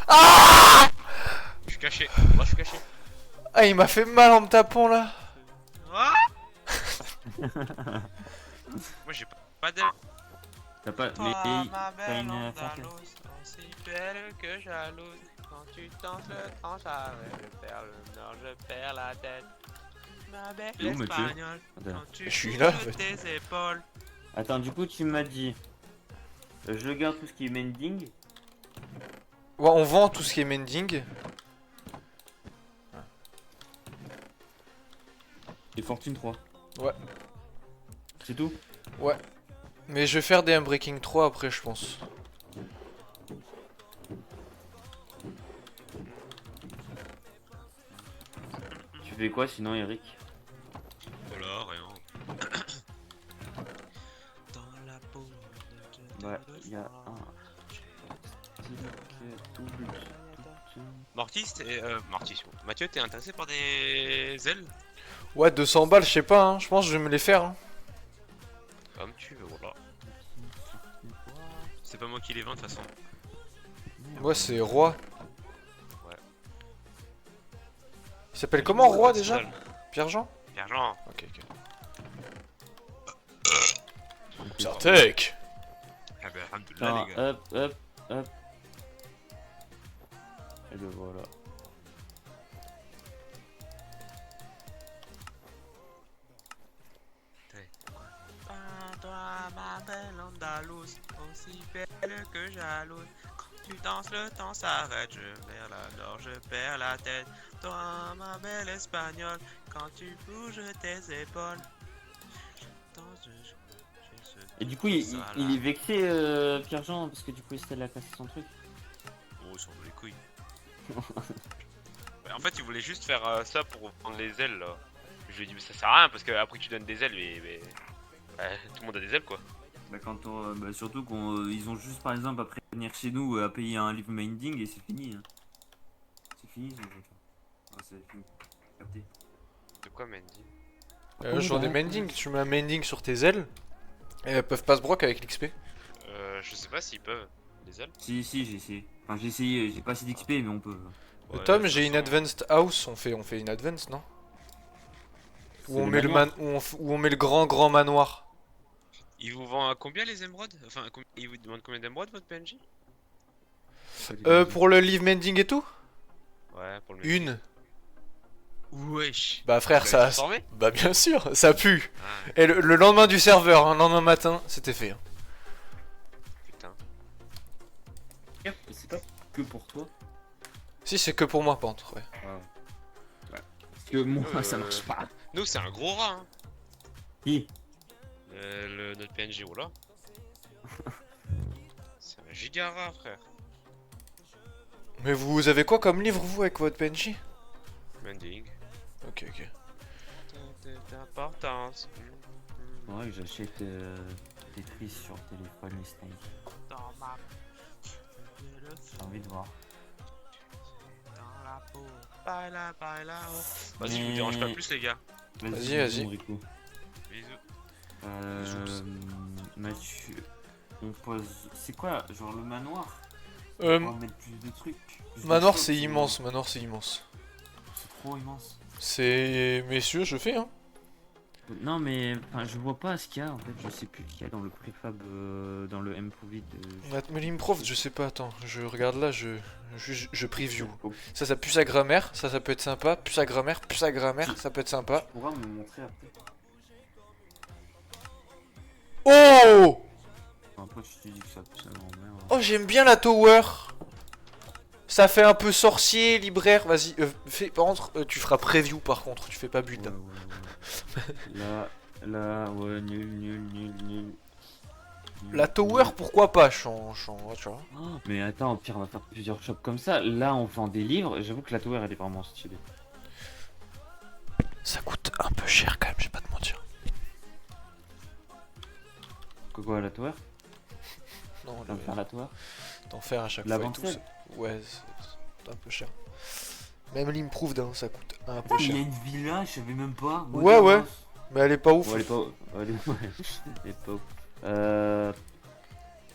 S1: Attends.
S4: Je suis caché. Moi, je suis caché.
S2: Ah, il m'a fait mal en me tapant là.
S4: Ah Moi, j'ai pas d'aile.
S1: T'as pas.
S4: Toi,
S1: Mais
S4: ma
S1: t'as
S4: belle
S1: une fontaine.
S4: Andalouse, aussi belle que jalouse. Quand tu danses le temps, j'arrête de faire le nord, je perds la tête. Ma belle
S1: T'es où, Mathieu?
S4: espagnole,
S1: Attends.
S4: quand tu
S2: Je suis
S4: bouges
S2: là, en fait.
S4: tes épaules.
S1: Attends, du coup, tu m'as dit. Je garde tout ce qui est mending.
S2: Ouais, on vend tout ce qui est mending.
S1: Et Fortune 3.
S2: Ouais.
S1: C'est tout?
S2: Ouais. Mais je vais faire des Unbreaking 3 après, je pense.
S1: Tu fais quoi sinon, Eric?
S4: Voilà, rien. Dans la peau de
S1: Ouais, il y a un.
S4: Mortis, Mathieu, t'es intéressé par des ailes?
S2: Ouais, 200 balles, je sais pas, hein. Je pense que je vais me les faire. Hein.
S4: Comme tu veux, voilà. C'est pas moi qui les vends de toute façon.
S2: Ouais, c'est Roi.
S4: Ouais.
S2: Il s'appelle comment, Roi déjà? Pierre-Jean?
S4: Pierre-Jean.
S2: Ok, ok. Sartek.
S4: Ah ben, alhamdoulilah, les gars.
S1: Hop. Et ben voilà.
S4: Ah, toi, ma belle Andalouse, aussi belle que jalouse. Quand Tu danses, le temps s'arrête, je perds la nord, je perds la tête. Toi, ma belle espagnole, quand tu bouges tes épaules.
S1: Et du coup, il est vexé, Pierre-Jean, parce que du coup, Estelle a cassé son truc.
S4: Oh, il s'en bat les couilles. Ouais, en fait, il voulait juste faire ça pour prendre les ailes là. Je lui ai dit, mais ça sert à rien parce que après que tu donnes des ailes, ouais, tout le monde a des ailes quoi.
S1: Bah, surtout qu'ils ont juste, par exemple, après venir chez nous, à payer un livre minding et c'est fini. Hein. C'est fini, ils ont fait ça. Ah, c'est fini. Capté.
S4: De quoi, Mandy?
S2: Genre des mending, tu mets un mending sur tes ailes et elles peuvent pas se broc avec l'XP.
S4: Je sais pas s'ils peuvent. Les ailes?
S1: Si, j'ai essayé. Enfin, j'ai essayé, j'ai pas assez d'XP, mais on peut.
S4: Ouais,
S2: Tom,
S4: de
S2: j'ai
S4: toute
S2: une
S4: façon,
S2: advanced house, on fait une advance, non? Où
S1: C'est
S2: on
S1: le
S2: met
S1: manoir.
S2: où on met le grand manoir.
S4: Il vous vend à combien les émeraudes? Enfin, il vous demande combien d'émeraudes votre PNJ?
S2: Pour le live mending et tout?
S4: Ouais, pour le
S2: Une.
S4: Wesh.
S2: Bah frère,
S4: Vous
S2: ça...
S4: l'avez transformé?
S2: Bah bien sûr, ça pue.
S4: Ah,
S2: Et le lendemain du serveur, le lendemain matin, c'était fait. Hein.
S4: putain.
S1: C'est pas que pour toi.
S2: Si, c'est que pour moi, par contre, ouais.
S1: Parce que moi, ça marche pas.
S4: Nous, c'est un gros rat, hein.
S1: Qui
S4: Notre PNJ, oh là. C'est un giga rat, frère.
S2: Mais vous avez quoi comme livre, vous, avec votre PNJ?
S4: Mending.
S2: Ok.
S4: D'importance.
S1: Ouais, que j'achète Tetris sur téléphone et Snake.
S4: Dans ma...
S1: J'ai envie de voir.
S4: Dans la peau. Baila, baila, oh. Vas-y, je
S1: Mais-
S4: vous dérange pas plus, les gars.
S2: Vas-y.
S1: Enrico.
S4: Bisous.
S1: Mathieu, on pose. C'est quoi, genre le manoir?
S2: Euh,
S1: On va mettre plus de trucs. plus de
S2: manoir,
S1: shops,
S2: c'est
S1: ou-
S2: immense, manoir, c'est immense.
S1: C'est trop immense.
S2: C'est... Messieurs, je fais, hein.
S1: Non, mais enfin, je vois pas ce qu'il y a en fait. Je sais plus ce qu'il y a dans le préfab, dans le M-Provide.
S2: Mais l'improv, je sais pas, attends, je regarde là, je preview. Ça pue sa grammaire, ça peut être sympa, pue sa grammaire, ça peut être sympa.
S1: Tu pourras me montrer après.
S2: Oh!
S1: Après, je te dis que ça pue sa grand-mère. Hein.
S2: Oh, j'aime bien la tower. Ça fait un peu sorcier, libraire, vas-y, par contre, tu feras preview par contre, tu fais pas build.
S1: Là, ouais, nul.
S2: La tower, pourquoi pas, tu vois.
S1: Oh, mais attends, au pire, on va faire plusieurs shops comme ça. Là, on vend des livres. J'avoue que la tower, elle est vraiment stylée.
S2: Ça coûte un peu cher quand même, je vais pas te mentir.
S1: Quoi, la tower?
S2: Non,
S1: On va faire la tower.
S2: d'en faire à chaque
S1: La
S2: fois et tout.
S1: vancelle.
S2: Ouais, c'est un peu cher. Même l'improved, hein, ça coûte un peu
S1: Il y a
S2: cher.
S1: une villa, je savais même pas.
S2: Ouais. Mais elle est pas ouf.
S1: Ouais, elle est pas. Elle est pas ouf.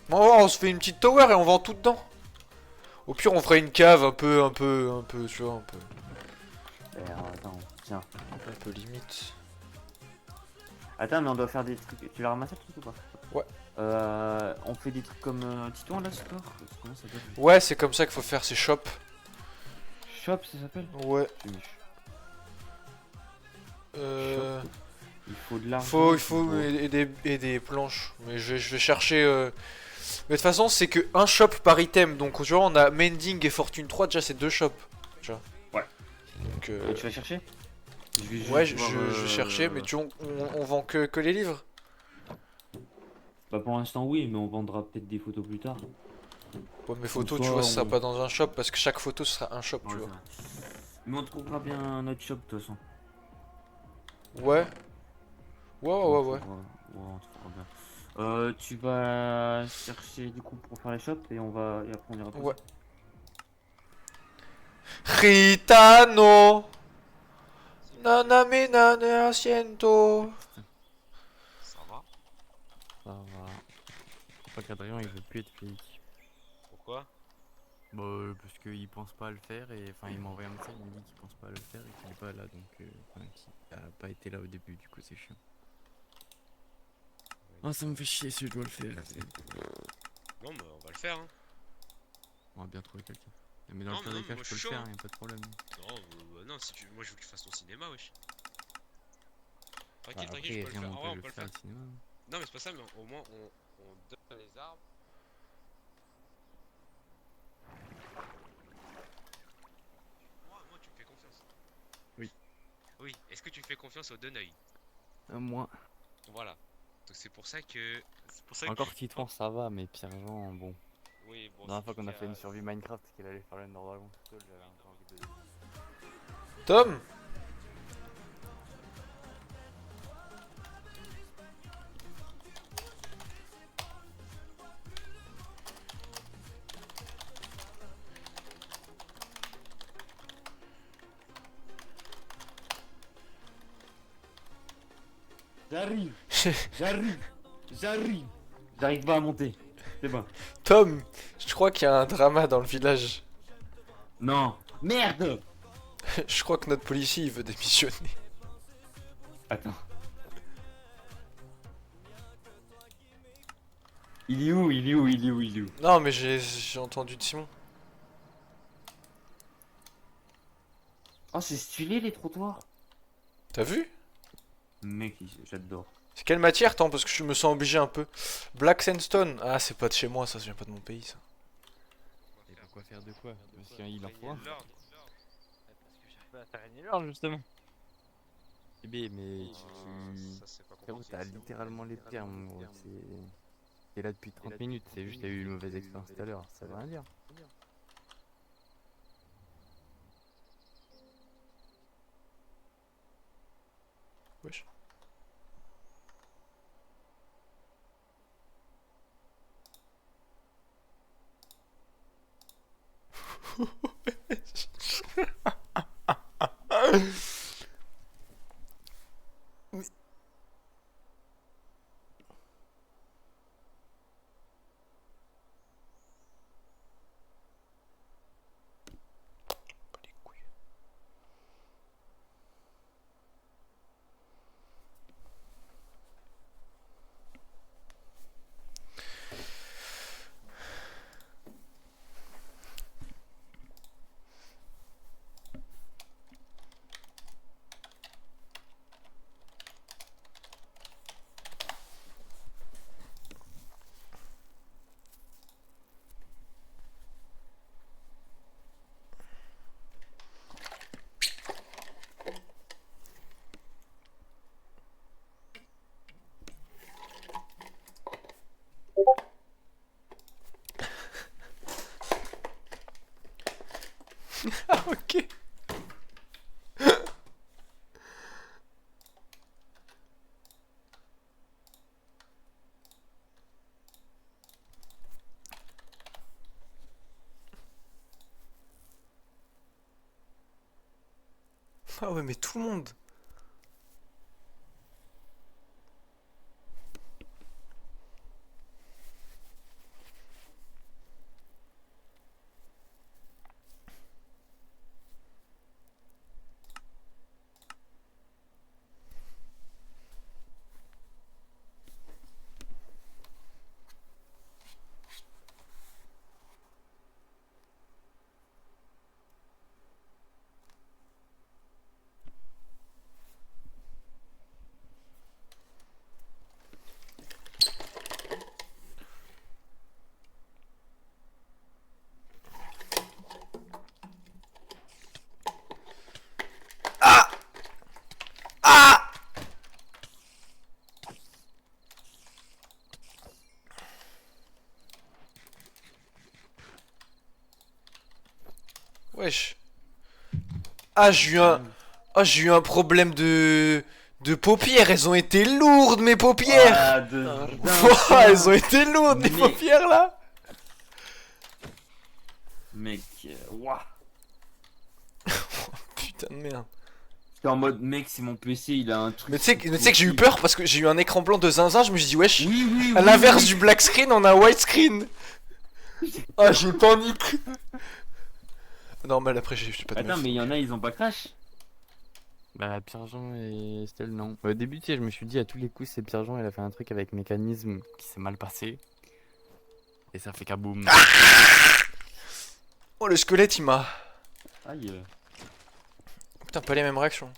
S2: Bon, on se fait une petite tower et on vend tout dedans. Au pire, on ferait une cave un peu, tu vois, un peu.
S1: Attends, tiens.
S2: Un peu limite.
S1: Attends, mais on doit faire des trucs. Tu l'as ramassé le truc ou pas?
S2: Ouais.
S1: On fait des trucs comme Titouan là, Sport. Comment ça s'appelle?
S2: Ouais, c'est comme ça qu'il faut faire ces shops.
S1: Shop, ça s'appelle?
S2: Ouais.
S1: Il faut de l'argent.
S2: Il faut et des planches. Mais je vais chercher. Mais de toute façon, c'est que un shop par item. Donc, tu vois, on a Mending et Fortune 3. Déjà, c'est deux shops. Tu vois.
S1: Ouais.
S2: Donc,
S1: Tu vas chercher?
S2: ouais, je vais chercher. Mais tu vois, on vend que les livres.
S1: Bah, pour l'instant, oui, mais on vendra peut-être des photos plus tard.
S2: Ouais, mes photos,
S1: Soit
S2: tu vois, ce sera
S1: on-
S2: pas dans un shop. Parce que chaque photo, ce sera un shop, tu
S1: Ouais,
S2: vois.
S1: c'est vrai. Mais on trouvera bien un autre shop de toute façon.
S2: Ouais. Ouais.
S1: Ouais, on trouvera bien. Tu vas chercher du coup pour faire les shops et et après on ira.
S2: Ouais. Gitano. Nana me nana asiento.
S4: Ça va?
S3: Ça va. Je crois qu'Adrien il veut plus être flic.
S4: Pourquoi?
S3: Bah, parce qu'il pense pas à le faire et enfin il m'a envoyé un message, il me dit qu'il pense pas à le faire et qu'il est pas là donc enfin, qu'il a pas été là au début, du coup c'est chiant. Ah, ça me fait chier si je dois le faire.
S4: Non, mais on va le faire, hein.
S3: On va bien trouver quelqu'un. Mais dans
S4: Non,
S3: le pire
S4: mais
S3: des
S4: non,
S3: cas,
S4: moi,
S3: je
S4: je
S3: peux
S4: suis
S3: le faire,
S4: chaud,
S3: y'a pas de problème.
S4: Non, si tu... moi je veux que tu fasses ton cinéma, wesh.
S3: Bah,
S4: Tranquille,
S3: après,
S4: je peux le
S3: rien
S4: faire. Ah ouais, on
S3: m'empêche de
S4: peut le
S3: faire
S4: faire.
S3: le cinéma.
S4: Non, mais c'est pas ça, mais au moins on donne les arbres. fais confiance aux Deneuil.
S3: Moi.
S4: Voilà. Donc c'est pour ça que. C'est pour ça
S3: Encore Citron, ça va, mais Pierre-Jean, bon.
S4: Oui, bon.
S3: La dernière fois
S4: c'est
S3: qu'on a
S4: qu'il
S3: fait
S4: y
S3: une survie Minecraft, qu'il allait faire le Nord Dragon tout seul, j'avais un peu envie de.
S2: Tom?
S1: J'arrive. J'arrive. J'arrive. J'arrive pas à monter. C'est bon.
S2: Tom, je crois qu'il y a un drama dans le village.
S1: Non. Merde.
S2: Je crois que notre policier il veut démissionner.
S1: Attends. Il est où? Il est où? Il est où? Il est où?
S2: Non, mais j'ai entendu de Simon.
S1: Oh, c'est stylé les trottoirs.
S2: T'as vu?
S1: Mec, j'adore.
S2: C'est quelle matière, tant? Parce que je me sens obligé un peu. Black Sandstone. Ah, c'est pas de chez moi, ça vient pas de mon pays, ça.
S3: Et pourquoi faire de quoi? Parce qu'il en faut un.
S4: l'ordre.
S3: Parce que j'arrive pas à faire une l'or justement. Eh bien, mais
S4: Ça, c'est pas
S3: frérot,
S4: compliqué,
S3: t'as
S4: c'est
S3: littéralement les termes, mon gros. T'es là depuis 30 minutes, c'est juste t'as eu une mauvaise expérience tout à l'heure, ça veut rien dire.
S2: Wesh. Les couilles. Ah, ok. Ah ouais, mais tout le monde. Ah! Ah! Wesh. Ah, j'ai eu un problème de paupières. Elles ont été lourdes, mes paupières.
S1: Ah, de
S2: Ouah, elles ont été lourdes, mes
S1: Mais-
S2: paupières, là.
S1: Mec, ouah.
S2: Putain de merde.
S1: J'étais en mode, mec, c'est mon PC, il a un truc.
S2: Mais tu sais que j'ai eu peur parce que j'ai eu un écran blanc de zinzin. Je me suis dit, wesh.
S1: Oui, oui,
S2: À
S1: oui,
S2: l'inverse
S1: oui.
S2: du black screen, on a un white screen. Ah, j'ai panique. Normal, après, j'ai pas de
S1: Attends,
S2: meuf.
S1: mais il y en a, ils ont pas crash.
S3: Bah, Pierre-Jean et Estelle, non. Au début, tu sais, je me suis dit à tous les coups, c'est Pierre-Jean, il a fait un truc avec mécanisme qui s'est mal passé. Et ça fait kaboum.
S2: Oh, le squelette, il m'a.
S1: Aïe.
S2: Putain, pas les mêmes réactions.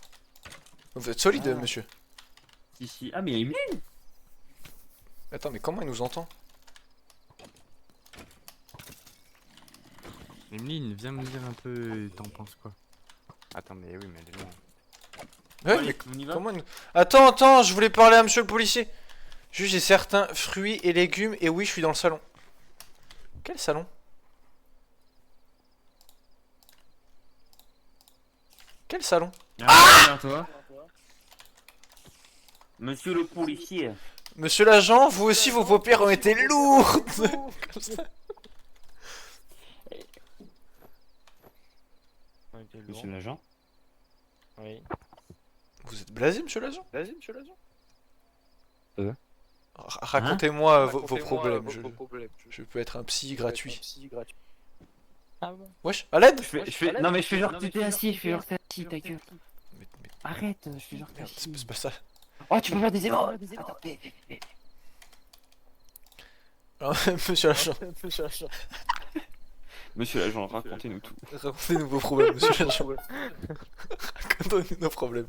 S2: Vous êtes solide,
S1: Ah.
S2: monsieur.
S1: Si, si. Ah, mais il est.
S2: Attends, mais comment il nous entend?
S3: Emeline, viens me dire un peu, t'en penses quoi? Attends, mais oui, mais elle est loin.
S2: Ouais,
S1: Allez,
S2: mais
S1: on y va.
S2: comment Attends, je voulais parler à monsieur le policier. Juste, j'ai certains fruits et légumes, et oui, je suis dans le salon. Quel salon? Quel salon?
S1: Ah toi. Monsieur le policier.
S2: Monsieur l'agent, vous aussi, vos paupières ont été lourdes. Comme ça.
S1: Monsieur l'agent.
S3: Oui.
S2: Vous êtes blasé, monsieur l'agent?
S3: Euh.
S2: Racontez-moi vos problèmes. Je peux être un psy gratuit.
S3: Ah bon?
S2: Wesh, à l'aide?
S1: Non mais je fais genre que t'es assis, je fais genre que t'es assis, ta gueule.
S2: Mais
S1: Arrête, je fais genre que t'es
S2: merde,
S1: assis.
S2: c'est pas ça.
S1: Oh, tu peux faire des émots. Attends,
S2: Alors, monsieur l'agent,
S1: Monsieur l'agent, racontez-nous tout.
S2: racontez-nous vos problèmes, monsieur l'agent. Racontez-nous nos problèmes.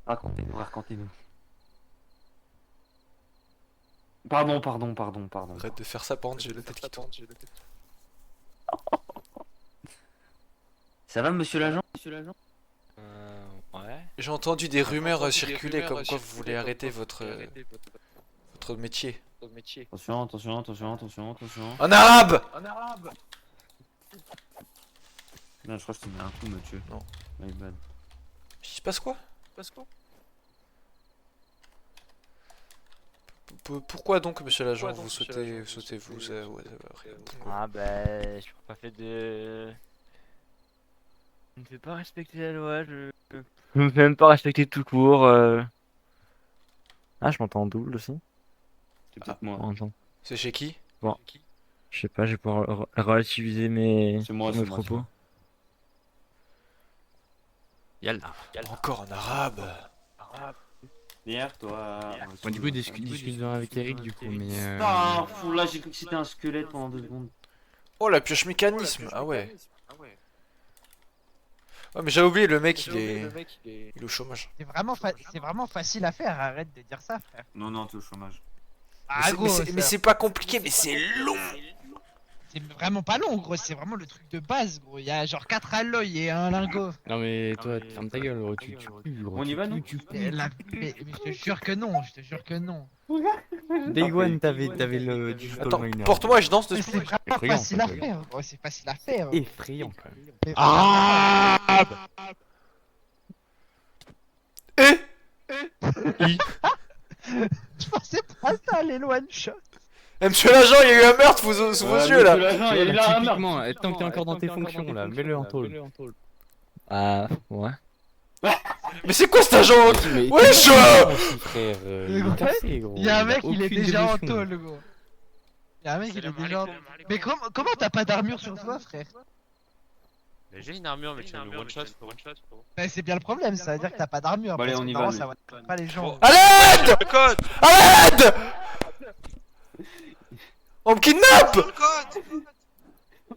S1: Racontez-nous. Pardon.
S2: Arrête de faire ça, par contre, j'ai la tête qui tourne.
S1: Ça va, monsieur l'agent?
S3: Ouais.
S2: J'ai entendu des rumeurs circuler comme quoi vous voulez arrêter votre métier.
S1: Attention.
S2: En arabe!
S1: Non, je crois que je t'ai mis un coup, monsieur.
S2: Non.
S1: My bad.
S2: Il se passe quoi? Pourquoi donc, monsieur l'agent, vous souhaitez vous rien.
S3: Ah bah, je pas fait de... Je ne fais pas respecter la loi, je me fais même pas respecter tout court. Ah, je m'entends en double aussi.
S1: C'est peut-être moi.
S3: Entends.
S2: C'est chez qui?
S3: Je sais pas, je vais pouvoir relativiser mes
S1: C'est moi.
S3: propos. Yallah.
S2: Encore en arabe.
S1: Derrière toi.
S3: Bon, du coup, discute avec Eric, du coup, mais...
S1: Ah, fou, là j'ai cru que c'était un squelette pendant 2 secondes.
S2: Oh, la pioche mécanisme. Ah ouais. Ouais, mais j'ai oublié, le mec, il est au chômage.
S5: C'est vraiment facile à faire, arrête de dire ça, frère.
S1: Non, t'es au chômage.
S5: Ah, gros,
S2: Mais c'est pas compliqué, mais c'est long.
S5: c'est vraiment pas long, gros, c'est vraiment le truc de base, gros. Il y a genre 4 alloys et un lingot.
S3: Non mais toi, ferme ta gueule, gros, tu pues, gros.
S1: On y va, nous?
S5: Mais je te jure que non,
S3: Day One, t'avais le Digital
S2: Attends,
S3: Miner.
S2: porte-moi, je danse
S5: Mais
S2: dessus.
S5: c'est vraiment
S3: Effrayant,
S5: facile à
S3: ça,
S5: faire, gros, c'est facile à faire.
S3: Effrayant, quand même.
S5: Mais- Je pensais pas ça, les one shot.
S2: Eh, monsieur l'agent, il y a eu un meurtre sous vos yeux, là.
S3: Typiquement, tant que t'es encore dans tes fonctions, là, mets-le en tôle. Ah, ouais.
S2: Mais c'est quoi cet agent?
S3: Mais
S2: Wesh!
S3: frère,
S5: Mais
S3: il
S5: gros,
S3: est cassé, gros.
S5: Il y a un mec, il est
S3: aucune
S5: déjà en
S3: dévotion.
S5: tôle, gros. Il y a un mec, il est déjà en tôle. Mais comment t'as pas d'armure sur toi, frère?
S4: J'ai une armure, mais tu as le one shot.
S5: Bah, c'est bien le problème, ça veut dire que t'as pas d'armure.
S1: Bah, allez,
S5: parce
S1: on
S5: que
S1: y
S5: normalement,
S1: va,
S5: ça va pas les gens.
S2: À l'aide!
S4: Le code!
S2: À l'aide! On me kidnappe!
S4: Le code!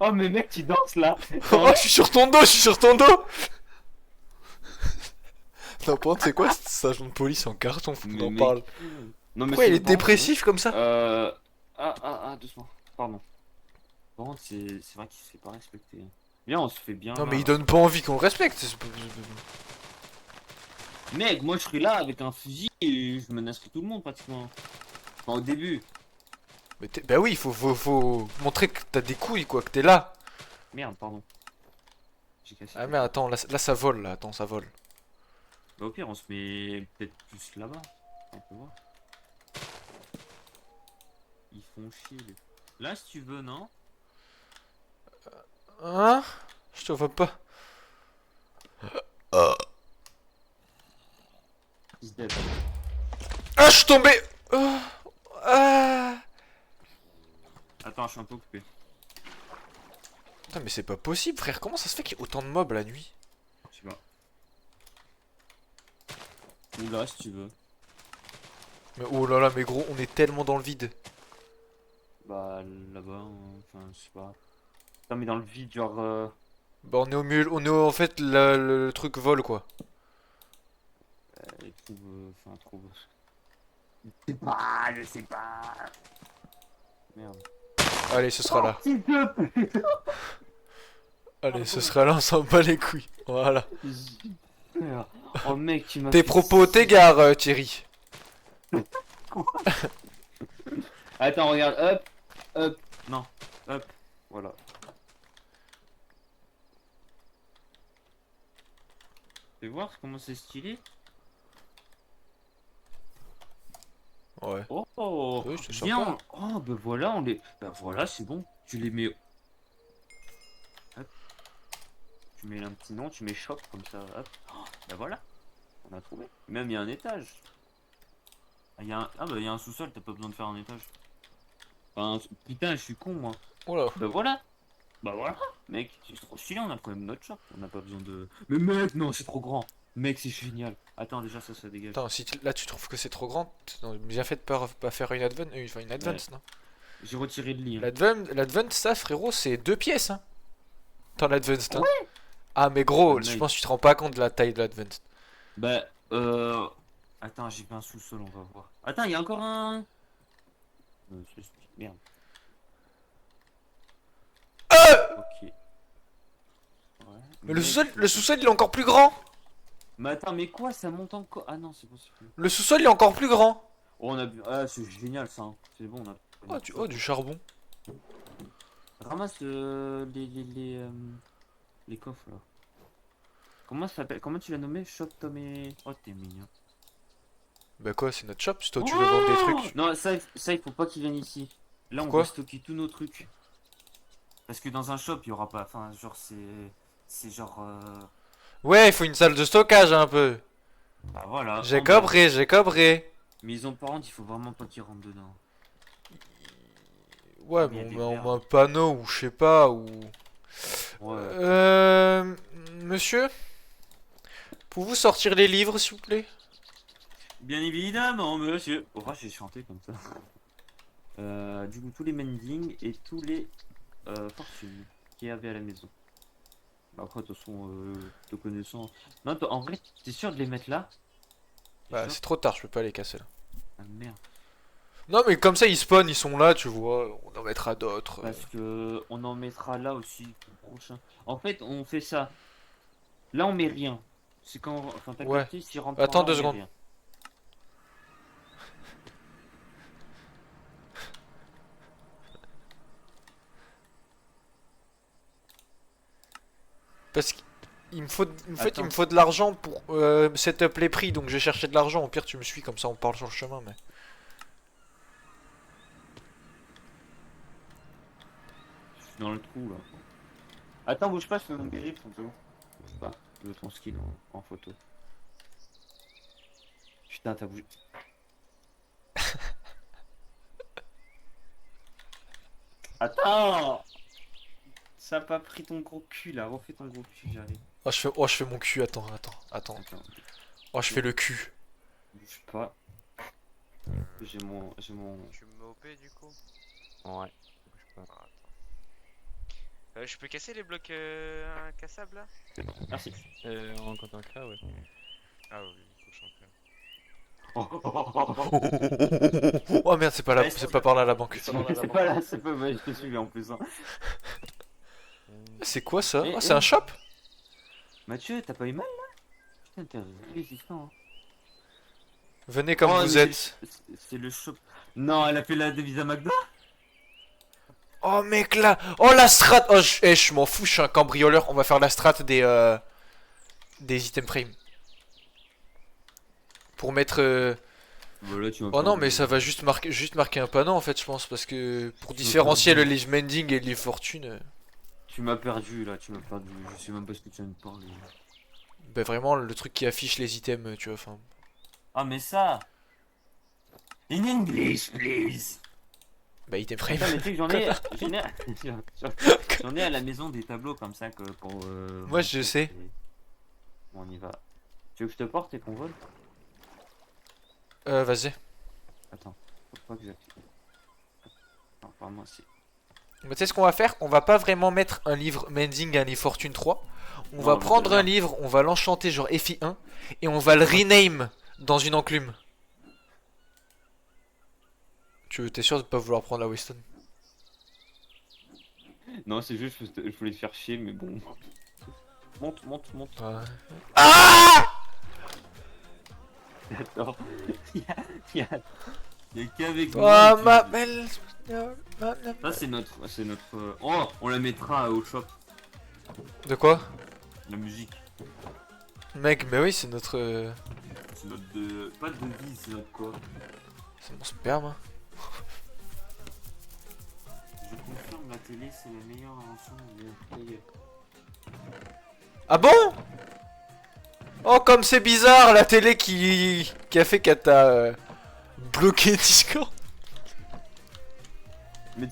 S1: Oh, mais mec, tu danses là.
S2: Oh, je suis sur ton dos, Non, par contre, c'est quoi cet agent de police en carton? Faut qu'on en
S1: Mais
S2: parle.
S1: Non, mais
S2: Pourquoi il est
S1: bon,
S2: dépressif comme ça?
S1: Doucement. Pardon. Par contre, c'est vrai qu'il se fait pas respecter. Viens, on se fait bien.
S2: Non,
S1: là.
S2: mais il donne pas envie qu'on le respecte.
S1: Mec, moi je serais là avec un fusil et je menacerais tout le monde pratiquement. Enfin, au début.
S2: Mais bah oui, faut montrer que t'as des couilles, quoi, que t'es là.
S1: Merde, pardon. J'ai cassé.
S2: Ah, mais attends, là ça vole, là, attends, ça vole.
S1: Bah, au pire, on se met peut-être plus là-bas. On peut voir. Ils font chier. Là, si tu veux, non?
S2: Hein? Je te vois pas.
S1: Ils se débattent.
S2: Ah, je suis tombé! Ah!
S1: Attends, je suis un peu occupé.
S2: Putain, mais c'est pas possible, frère. Comment ça se fait qu'il y ait autant de mobs la nuit?
S1: Je sais pas. Ou là, si tu veux.
S2: Mais oh là là, mais gros, on est tellement dans le vide.
S1: Bah, là-bas, enfin, je sais pas. Non, mais dans le vide, genre.
S2: Bah, on est au milieu, on est en fait le truc vole, quoi.
S1: Trouve. Je sais pas. Merde.
S2: Allez, ce sera là.
S1: S'il te plaît.
S2: Allez, ce sera là, on s'en bat les couilles. Voilà.
S1: Super. Oh mec, tu m'as
S2: Tes
S1: fait
S2: propos
S1: si-
S2: t'égarent, Thierry.
S1: Attends, regarde, hop, hop, non, hop, voilà. Tu veux voir comment c'est stylé?
S2: Ouais.
S1: Oh, oh,
S2: Oui, c'est
S1: bien.
S2: sympa.
S1: Oh, ben voilà, on les. Ben voilà, c'est bon. Tu les mets. Hop. Tu mets un petit nom, tu mets shop comme ça. Hop. Oh, ben voilà, on a trouvé. Même il y a un étage. Ah, ah bah il y a un sous-sol, t'as pas besoin de faire un étage. Enfin, putain, je suis con moi.
S2: Oula.
S1: Ben voilà. Bah voilà, mec, c'est trop stylé, on a quand même notre shop, on n'a pas besoin de... Mais mec, non, c'est trop grand. Mec, c'est génial. Attends, déjà, ça dégage.
S2: Attends, si là tu trouves que c'est trop grand, bien fait de pas faire une advance, enfin une advance, non?
S1: J'ai retiré le lit. Hein.
S2: L'advance, ça, frérot, c'est 2 pièces, hein. Dans l'advance, hein. Ah, mais gros,
S1: Ah,
S2: je
S1: mec.
S2: pense que tu te rends pas compte de la taille de l'advance.
S1: Bah, Attends, j'ai pas un sous-sol, on va voir. Attends, il y a encore un... Merde. Ok. Ouais.
S2: Mais
S1: Mec,
S2: le sous-sol, il est encore plus grand.
S1: Mais attends, mais quoi, ça monte encore... Ah non, c'est bon, c'est plus...
S2: Le sous-sol, il est encore plus grand.
S1: Oh, on a... Ah, c'est génial, ça. Hein. C'est bon, on a...
S2: Oh, du charbon.
S1: Ramasse les coffres là. Comment ça s'appelle? Comment tu l'as nommé? Shop Tom et... Oh t'es mignon.
S2: Bah quoi, c'est notre shop, si toi tu veux vendre des trucs.
S1: Non, ça il faut pas qu'ils viennent ici. Là on
S2: Pourquoi
S1: va stocker tous nos trucs. Parce que dans un shop il y aura pas... Enfin genre c'est genre...
S2: Ouais, il faut une salle de stockage un peu.
S1: Bah voilà.
S2: J'ai
S1: en bas.
S2: cobré, j'ai cobré.
S1: Mais ils ont par contre il faut vraiment pas qu'ils rentrent dedans.
S2: Ouais,
S1: Il y a
S2: mais
S1: des
S2: on
S1: verres.
S2: met un panneau ou je sais pas, ou...
S1: Ouais.
S2: Monsieur, pouvez-vous sortir les livres, s'il vous plaît?
S1: Bien évidemment monsieur. Oh j'ai chanté comme ça. Du coup tous les mending et tous les fortunes qu'il y avait à la maison. Après, de toute façon, te connaissant. Non, en vrai, t'es sûr de les mettre là? T'es
S2: Bah,
S1: sûr
S2: c'est trop tard, je peux pas les casser là.
S1: Ah merde.
S2: Non, mais comme ça, ils spawnent, ils sont là, tu vois. On en mettra d'autres.
S1: Parce que on en mettra là aussi pour le prochain. En fait, on fait ça. Là, on met rien. C'est quand. Enfin, t'as
S2: Ouais.
S1: capté, s'il rentre
S2: Attends
S1: par là,
S2: 2
S1: on met
S2: secondes.
S1: rien.
S2: Parce qu'il me faut, en fait, il me
S1: Attends.
S2: faut de l'argent pour setup les prix, donc je vais chercher de l'argent. Au pire, tu me suis, comme ça on parle sur le chemin, mais...
S1: Je suis dans le trou là. Attends, bouge pas, je fais mon griffe, photo. Bouge pas, je veux ton skill en photo. Putain, t'as bougé. Attends! Ça a pas pris ton gros cul là, refais ton gros cul, j'arrive.
S2: Oh, je fais mon cul, attends.
S1: Attends,
S2: Oh, je fais le cul.
S1: bouge pas. J'ai mon.
S4: Tu me mets OP du coup?
S3: Ouais. Bouge pas.
S4: Ah, attends. Je peux casser les blocs cassables là?
S1: Merci.
S3: En comptant que là, ouais.
S4: Ah oui, il faut
S2: Oh merde, c'est pas là,
S1: Ouais,
S2: c'est pas par là la banque.
S1: C'est pas là, c'est pas vrai, je te suis en plus. Hein.
S2: C'est quoi ça?
S1: Eh,
S2: Oh, c'est un shop?
S1: Mathieu, t'as pas eu mal là? Putain, t'es résistant. Hein.
S2: Venez comme
S1: Oh,
S2: vous
S1: mais
S2: êtes.
S1: c'est le shop. Non, elle a fait la devise à McDo?
S2: Oh mec là. Oh la strat. Oh je m'en fous, je suis un cambrioleur. On va faire la strat des items frame. Pour mettre.
S1: Voilà, tu
S2: Oh non, mais ça va juste marquer un panneau en fait, je pense, parce que pour
S1: Tu
S2: différencier
S1: m'as
S2: le live mending et le live fortune,
S1: Tu m'as perdu là, tu m'as perdu. Je sais même pas ce que tu viens de parler.
S2: bah vraiment le truc qui affiche les items, tu vois, enfin.
S1: Ah, mais ça! In English, please!
S2: Bah item frame.
S1: Putain, mais tu sais que j'en ai à la maison des tableaux comme ça que pour.
S2: Moi, je sais.
S1: Bon, on y va. Tu veux que je te porte et qu'on vole?
S2: Vas-y.
S1: Attends, faut pas que j'appuie. Non, pas moi, c'est.
S2: Mais tu sais ce qu'on va faire? On va pas vraiment mettre un livre mending, un livre fortune 3. On
S1: Non,
S2: va
S1: mais
S2: prendre
S1: c'est
S2: un
S1: bien.
S2: livre, on va l'enchanter genre FI1 et on va le rename dans une enclume. T'es sûr de pas vouloir prendre la Weston?
S1: Non, c'est juste, je voulais te faire chier, mais bon. Monte, monte, monte.
S2: Ouais. Ah
S1: Attends. Il y a qu'avec
S2: Oh
S1: moi.
S2: ma belle.
S1: Ça, c'est notre. Oh, on la mettra au shop,
S2: De quoi?
S1: la musique.
S2: Mec, bah oui, c'est notre.
S1: C'est notre pas de devise, c'est notre quoi.
S2: C'est mon sperme. Hein.
S1: Je confirme, la télé, c'est la meilleure invention de player.
S2: Ah bon? Oh, comme c'est bizarre, la télé qui a fait qu'elle t'a bloqué Discord.
S1: Mais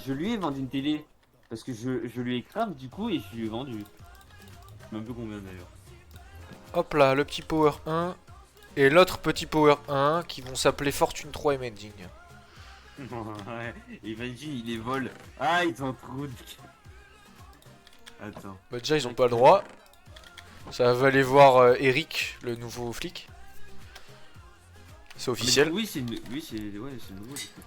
S1: je lui ai vendu une télé. Parce que je lui ai cramé du coup et je lui ai vendu. Je sais même plus combien d'ailleurs.
S2: Hop là, le petit Power 1 et l'autre petit Power 1 qui vont s'appeler Fortune 3 et Mending.
S1: Ouais, imagine, il les vole. Ah, ils sont trop. Attends.
S2: Bah déjà ils ont pas le droit. Ça va aller voir Eric, le nouveau flic. C'est officiel.
S1: Oui, c'est ouais, c'est nouveau du coup.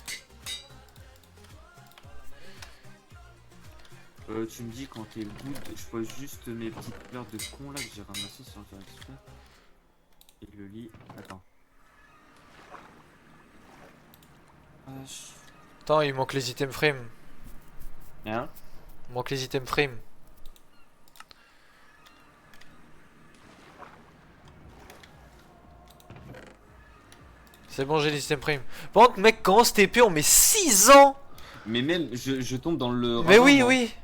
S1: Tu me dis quand t'es good, je pose juste mes petites fleurs de con là que j'ai ramassées sans faire exprès. Et le lit. Attends.
S2: Attends, il manque les items frame.
S1: Hein?
S2: Il manque les items frame. C'est bon, j'ai les items frame. Par contre, mec, comment cette épée on met 6 ans?
S1: Mais même, je tombe dans le.
S2: Mais
S1: ravin,
S2: oui,
S1: moi.
S2: oui.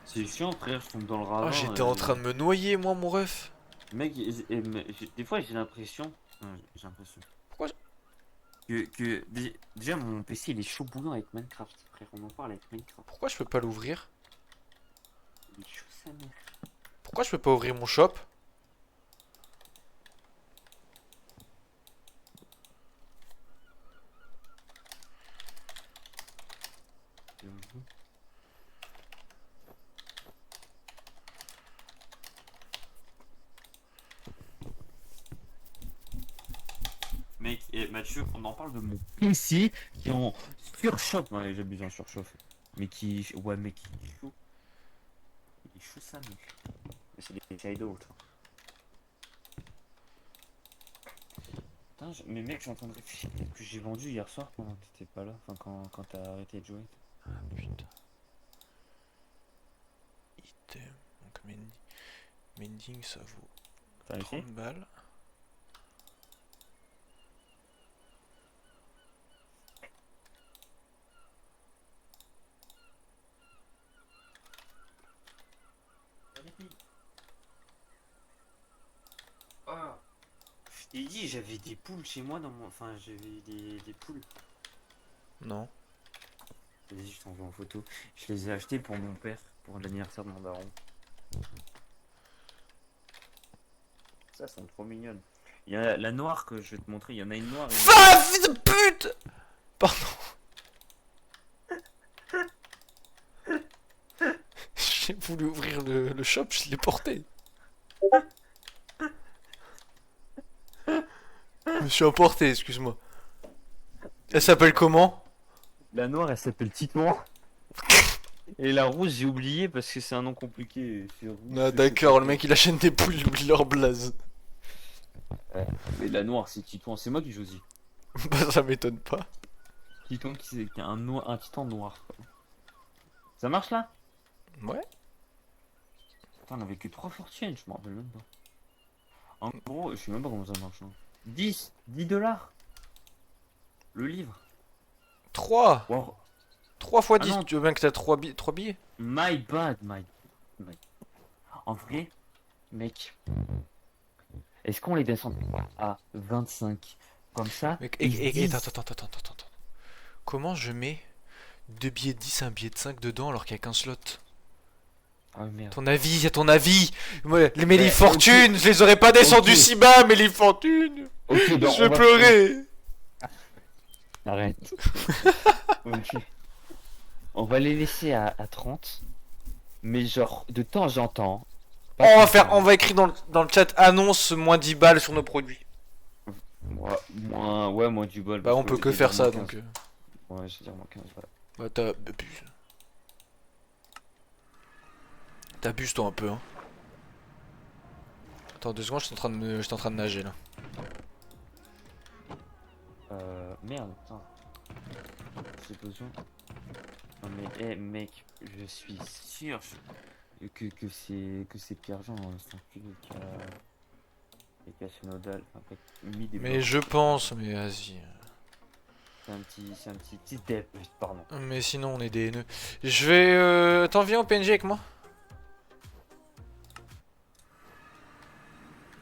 S1: C'est chiant, frère, je tombe dans le ravin.
S2: Oh, j'étais en train de me noyer, moi, mon ref.
S1: Mec, des fois j'ai l'impression. J'ai l'impression.
S2: Pourquoi
S1: Déjà, mon PC il est chaud bouillant avec Minecraft, frère. On en parle avec Minecraft.
S2: Pourquoi je peux pas l'ouvrir?
S1: Il est chaud sa mère.
S2: Pourquoi je peux pas ouvrir mon shop?
S1: Mec, et Mathieu, on en parle de mon PC qui est en surchauffe. Ouais, j'abuse en surchauffe. Mais qui. Ouais, mec, il est chaud. Il est chaud sa mère. Mais c'est des Shadows, toi. Putain, mais mec, j'ai entendu réfléchir que j'ai vendu hier soir quand t'étais pas là. Enfin, quand t'as arrêté de jouer.
S2: Ah putain. Item. Donc Mending ça vaut
S1: T'as réussi
S2: 30 balles.
S1: Ah, je t'ai dit, j'avais des poules chez moi dans mon. Enfin, j'avais des poules.
S2: Non.
S1: Vas-y, je t'envoie en photo. Je les ai achetées pour mon père, pour l'anniversaire de mon daron. Ça, sont trop mignonnes. Il y a la noire que je vais te montrer, il y en a une noire et une...
S2: Faf de pute. Pardon. J'ai voulu ouvrir le shop, je l'ai porté. Je me suis emporté, excuse-moi. Elle s'appelle comment?
S1: La noire, elle s'appelle Titouan. Et la rouge, j'ai oublié parce que c'est un nom compliqué.
S2: Ah d'accord, le mec il achète des poules, il oublie leur blaze.
S1: Mais la noire, c'est Titouan, c'est moi qui choisis.
S2: Bah ça m'étonne pas.
S1: Titouan qui est un titan noir. Quoi. Ça marche là?
S2: Ouais.
S1: Putain, on avait que 3 fortunes, je m'en rappelle même pas. En gros, je sais même pas comment ça marche. Hein. 10 dollars. Le livre.
S2: 3
S1: Wow.
S2: 3 fois
S1: Ah
S2: 10,
S1: non.
S2: tu veux bien que t'as 3 billets?
S1: My bad. En vrai, mec, est-ce qu'on les descend à 25 comme ça?
S2: Mec,
S1: ils disent-
S2: attends. Comment je mets 2 billets de 10 et un billet de 5 dedans alors qu'il n'y a qu'un slot?
S1: Ah merde.
S2: Ton avis. Moi, mais les
S1: Ouais,
S2: fortunes, je les aurais pas descendues
S1: Ok.
S2: si bas, mais les fortunes.
S1: Ok, donc
S2: Je vais pleurer.
S1: Arrête. Ok. On va les laisser à 30. Mais genre, de temps en temps.
S2: On va écrire dans le chat annonce moins 10 balles sur nos produits.
S1: Moins du bol.
S2: Bah
S1: parce
S2: on peut
S1: je
S2: que
S1: vais
S2: faire
S1: dire
S2: ça
S1: moins
S2: donc.
S1: 15. Ouais, je vais dire moins 15, voilà.
S2: Bah t'abuses toi un peu hein. Attends 2 secondes, j'étais en train de nager là.
S1: Merde, putain. J'ai besoin. Non mais, mec, je suis sûr que c'est Pierre-Jean, c'est un enculé qui a cassé nos dalles, enfin, qui a mis des
S2: Mais
S1: blocs.
S2: je pense, mais vas-y.
S1: C'est un petit dep, pardon.
S2: Mais sinon on est des haineux. Je vais... Attends, viens au PNG avec moi.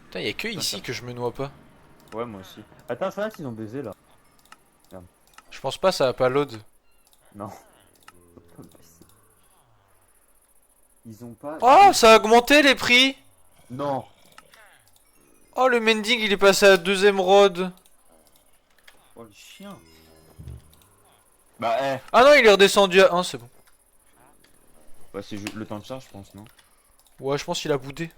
S2: Putain, y'a que ici que je me noie pas.
S1: Ouais, moi aussi. Attends, je regarde s'ils ont baisé là.
S2: Je pense pas, ça va pas load.
S1: Non. Ils ont pas.
S2: Oh, ça a augmenté les prix.
S1: Non.
S2: Oh, le mending il est passé à 2 émeraudes.
S1: Oh le chien. Bah,
S2: Ah non, il est redescendu à 1, c'est bon.
S1: Ouais, c'est le temps de charge, je pense, non?
S2: Ouais, je pense qu'il a boudé.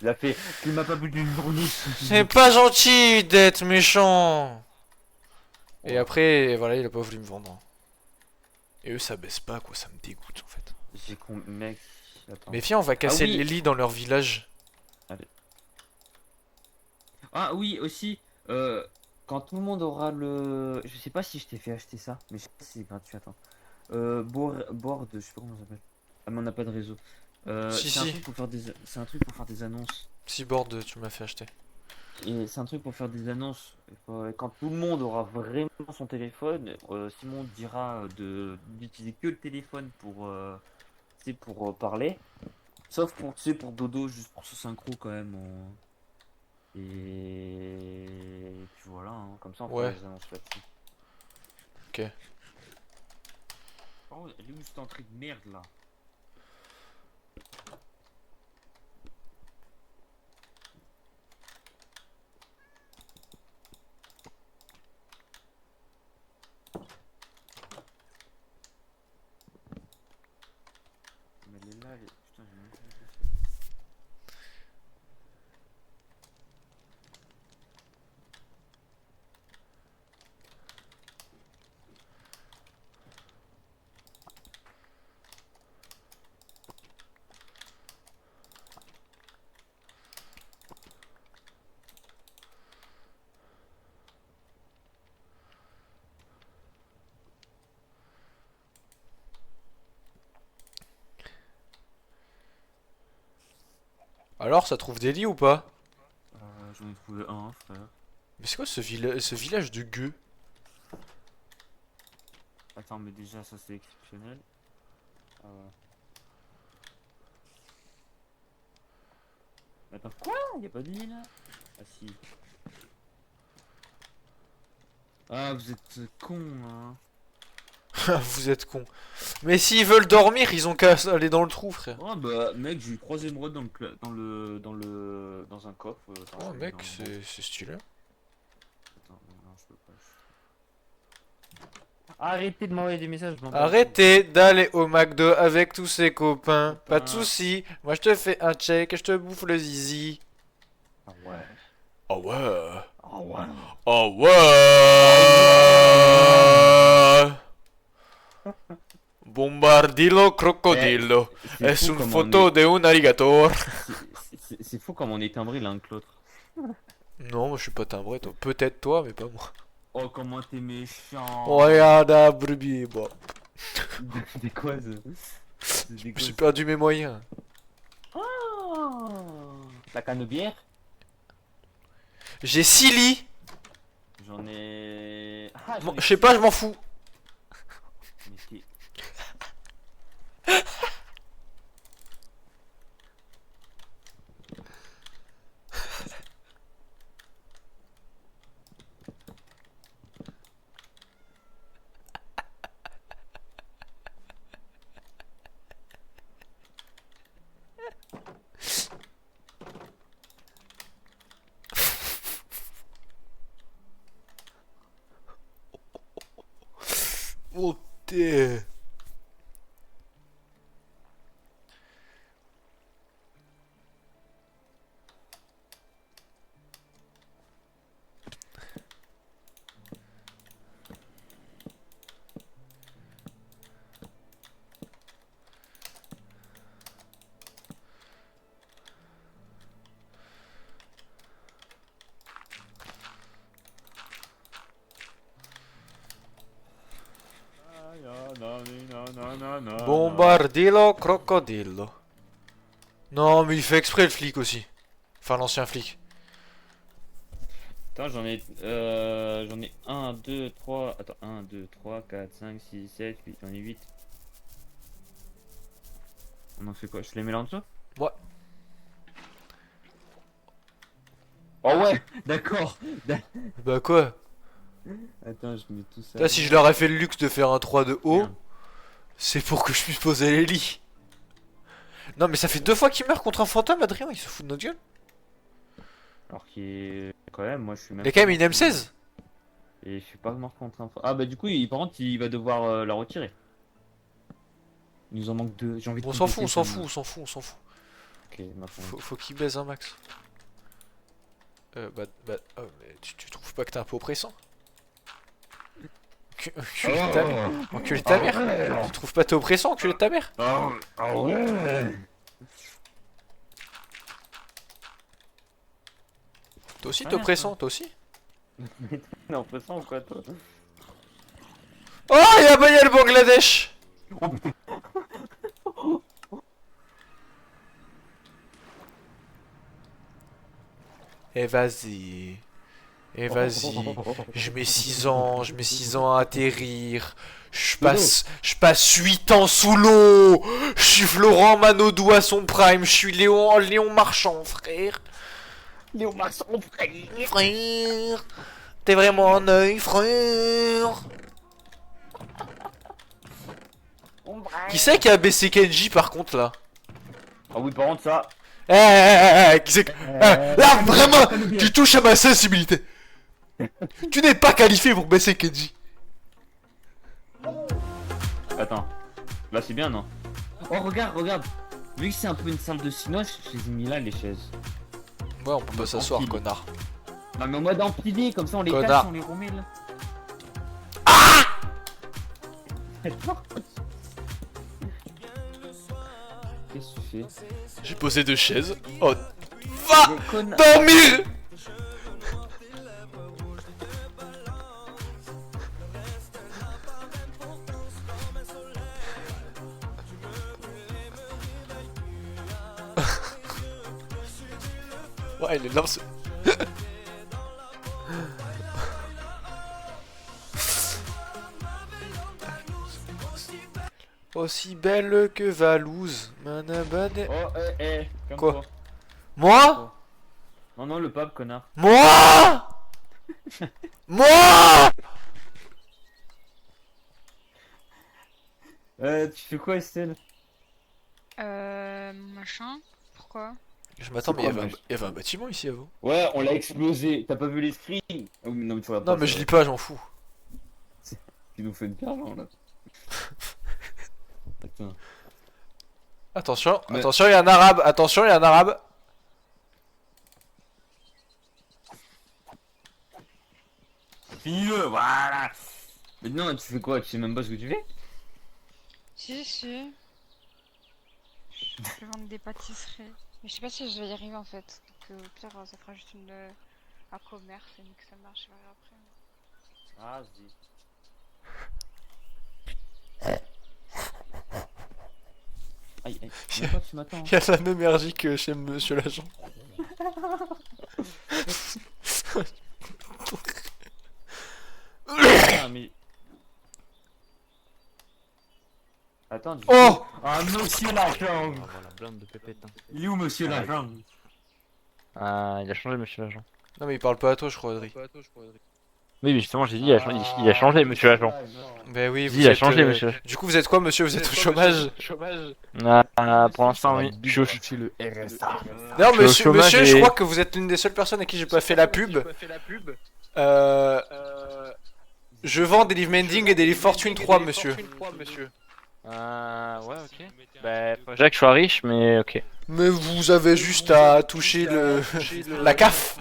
S1: Il a fait. Tu m'as pas bu d'une journée.
S2: C'est pas gentil d'être méchant. Et après, voilà, il a pas voulu me vendre. Et eux, ça baisse pas, quoi, ça me dégoûte en fait.
S1: J'ai con. Mec. Attends.
S2: Mais viens, on va casser
S1: oui.
S2: les lits dans leur village.
S1: Ah oui, aussi. Quand tout le monde aura le. Je sais pas si je t'ai fait acheter ça, mais je sais pas si c'est gratuit, attends. Board, je sais pas comment ça s'appelle. Ah, mais on n'a pas de réseau.
S2: Si,
S1: C'est un
S2: si.
S1: truc pour faire c'est un truc pour faire des annonces.
S2: Seaboard, tu m'as fait acheter.
S1: Et c'est un truc pour faire des annonces. Quand tout le monde aura vraiment son téléphone, Simon dira d'utiliser que le téléphone pour parler. Sauf pour, tu sais, pour Dodo, juste pour se synchro quand même. Et puis voilà, hein, comme ça on fera
S2: Ouais.
S1: les annonces là-dessus.
S2: Ok.
S1: Oh, elle est où cette entrée de merde là? Mais elle est là, putain, j'ai même pas vu ça.
S2: Alors, ça trouve des lits ou pas?
S1: J'en ai trouvé un, frère.
S2: Mais c'est quoi ce village de gueux?
S1: Attends, mais déjà, ça c'est exceptionnel. Attends, quoi? Y'a pas de lit là? Ah si. Ah, vous êtes con, hein.
S2: Vous êtes cons. Mais s'ils veulent dormir, ils ont qu'à aller dans le trou, frère.
S1: Oh bah, mec, j'ai eu 3 émeraudes dans un coffre. Attends,
S2: Oh,
S1: je vais
S2: mec,
S1: dans le
S2: c'est stylé.
S1: Attends, non, je peux pas. Arrêtez de m'envoyer des messages. je m'en bats.
S2: Arrêtez d'aller au McDo avec tous ses copains. Pas de
S1: Putain.
S2: soucis. Moi, je te fais un check et je te bouffe le zizi.
S1: Ah ouais.
S2: Oh ouais.
S1: Ah ouais.
S2: Oh ouais. Bombardilo crocodilo.
S1: C'est
S2: Es
S1: fou
S2: une
S1: comme
S2: photo de un alligator.
S1: c'est fou comme on est timbrés l'un que l'autre.
S2: Non, moi je suis pas timbré, toi. Peut-être toi, mais pas moi.
S1: Oh, comment t'es méchant.
S2: Regarde la brebis, bon.
S1: C'est quoi ça?
S2: J'ai perdu mes moyens.
S1: Oh. La canne de bière?
S2: J'ai 6 lits.
S1: J'en ai. Ah,
S2: Je sais pas, je m'en fous.
S1: Mais t'es-
S2: Oh, t'es. Bombardillo, crocodillo. Non, mais il fait exprès le flic aussi. Enfin, l'ancien flic.
S1: Attends, j'en ai 1, 2, 3. Attends, 1, 2, 3, 4, 5, 6, 7, 8. J'en ai 8. On en fait quoi? Je les mets là en dessous?
S2: Ouais.
S1: Oh ouais, d'accord.
S2: Bah quoi?
S1: Attends, je mets tout ça.
S2: Là, si je leur ai fait le luxe de faire un 3 de haut,
S1: Merde.
S2: c'est pour que je puisse poser les lits. Non, mais ça fait 2 fois qu'il meurt contre un fantôme, Adrien, il se fout de notre gueule.
S1: Alors qu'il est. Quand même, moi je suis même.
S2: Il a quand même une M16.
S1: Et je suis pas mort contre un. Ah bah du coup, par contre, il va devoir la retirer. Il nous en manque 2. J'ai envie de.
S2: On s'en fout,
S1: compléter
S2: on s'en
S1: ça,
S2: fout,
S1: moi.
S2: on s'en fout, on s'en fout.
S1: Ok, maintenant.
S2: Faut qu'il baise un max. Oh, mais tu trouves pas que t'es un peu oppressant? Enculé de ta mère. Enculé de ta mère. Tu trouves pas t'es oppressant, enculé de ta mère?
S1: Ah ouais.
S2: Toi aussi
S1: Ah,
S2: t'es
S1: merde,
S2: oppressant, toi aussi?
S1: T'es oppressant ou quoi, toi?
S2: Oh, il a bagné le Bangladesh! Et vas-y. Et vas-y. Je mets 6 ans, je mets 6 ans à atterrir. Je passe 8 ans sous l'eau. Je suis Florent Manodou à son prime. Je suis Léon Marchand, frère.
S1: Léon Marchand, frère.
S2: Frère. T'es vraiment un œil, frère. Qui c'est qui a baissé Kenji par contre là?
S1: Ah oui, par contre, ça.
S2: Qui c'est que... là vraiment, tu touches à ma sensibilité. Tu n'es pas qualifié pour baisser Kenji.
S1: Attends. Là, c'est bien, non? Oh, regarde. Vu que c'est un peu une salle de cinéma, je les ai mis là, les chaises.
S2: Ouais, on peut pas s'asseoir,
S1: Empile.
S2: connard.
S1: Non, mais en mode empilé, comme ça, on les
S2: Connard.
S1: cache, on les remet là. Attends. Qu'est-ce que tu fais?
S2: J'ai posé 2 chaises. Oh, va
S1: Mais conna-
S2: dormir. Ouais, il est là, ce... Aussi belle que Valouz. Manabane.
S1: Oh, comme
S2: Quoi?
S1: toi.
S2: Moi?
S1: Non, le pape, connard.
S2: Moi? Moi?
S1: Tu fais quoi, Estelle?
S6: Machin. Pourquoi?
S2: Je m'attends, mais
S1: C'est
S2: il
S1: quoi,
S2: y avait un bâtiment ici avant.
S1: Ouais, on l'a explosé. T'as pas vu les screens? Ah oui, non, mais tu regardes
S2: Non,
S1: pas,
S2: mais
S1: ça
S2: je
S1: va.
S2: lis pas, j'en fous.
S1: Tu nous fais une d'argent là. Attends.
S2: Attention,
S1: Mais-
S2: attention, il y a un arabe. Attention, il y a un arabe.
S1: Finis-le, voilà. Mais non, tu fais quoi? Tu sais même pas ce que tu fais?
S6: Si. Je vais vendre des pâtisseries. Mais je sais pas si je vais y arriver en fait. Donc au pire, ça fera juste un commerce et que ça marche, je verrai après.
S1: Ah, vas-y. Aïe. Mais quoi, tu m'attends?
S2: Il y a la même énergie que chez Monsieur l'agent.
S1: Ah, mais... Attends, du
S2: Oh!
S1: coup- Ah, monsieur l'agent!
S3: Ah, voilà, blinde de pépette. Hein.
S1: Il est où, monsieur l'agent?
S3: Ah, il a changé, monsieur l'agent.
S2: Non, mais il parle pas à toi, je crois, Adri.
S3: Oui, mais justement, j'ai dit, il a changé, monsieur l'agent.
S2: Ben oui,
S3: Il
S2: vous
S3: dit, il a
S2: êtes,
S3: changé, monsieur l'agent.
S2: Du coup, vous êtes quoi, monsieur? Vous êtes au chômage?
S3: Pour l'instant, oui. Je suis
S7: le RSA.
S2: Non,
S3: Je suis au
S2: monsieur,
S3: chômage
S2: monsieur, je
S3: et-
S2: crois que vous êtes l'une des seules personnes à qui j'ai pas fait la pub. Je vends des livres Mending et des livres Fortune 3, monsieur.
S3: Ouais, ok. Bah, déjà que je sois riche, mais ok.
S2: Mais vous avez juste à toucher la CAF.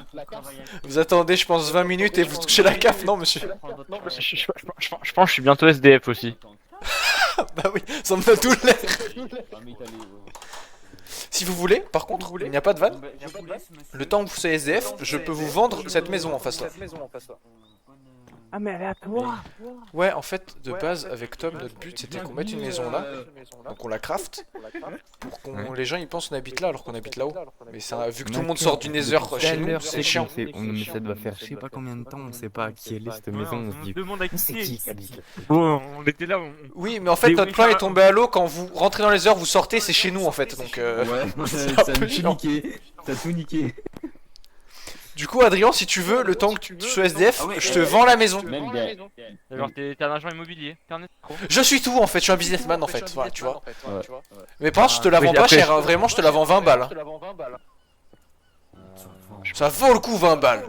S2: Vous attendez, je pense, 20 minutes et vous touchez la CAF, non, monsieur?
S3: Je pense que je suis bientôt SDF aussi.
S2: Bah oui, ça me fait tout l'air. Si vous voulez, par contre, il n'y a pas de vanne. Le temps que vous soyez SDF, je peux vous vendre cette maison en face là.
S3: Ah, mais elle est à toi.
S2: Ouais, en fait, de base, avec Tom, notre but c'était qu'on mette une maison là, donc on la craft, pour qu'on les gens ils pensent qu'on habite là alors qu'on habite là-haut. Mais ça, vu que tout le monde sort du Nether chez nous, c'est chiant.
S7: Mais ça doit faire je sais pas combien de temps, on sait pas à qui elle est cette maison. On se dit,
S3: demande à
S7: c'est qui qui habite là?
S3: Bon, on était là.
S2: Oui, mais en fait, notre plan est tombé à l'eau quand vous rentrez dans les heures, vous sortez, c'est chez nous en fait. Donc,
S7: Ouais,
S2: c'est un
S7: ça
S2: peu
S7: a tout
S2: chiant.
S7: niqué. T'as tout niqué.
S2: Du coup, Adrien, si tu veux, le temps que tu sois SDF, je te vends la maison.
S7: Même gars.
S3: Alors, t'es un agent immobilier. T'es un escroc.
S2: Je suis tout en fait, je suis un businessman en fait, voilà, tu vois.
S7: Ouais.
S2: Mais par contre, je te la
S3: Oui,
S2: vends pas
S3: après,
S2: cher, hein, vraiment, je te la vends 20 balles. Hein. Ça vaut le coup 20 balles.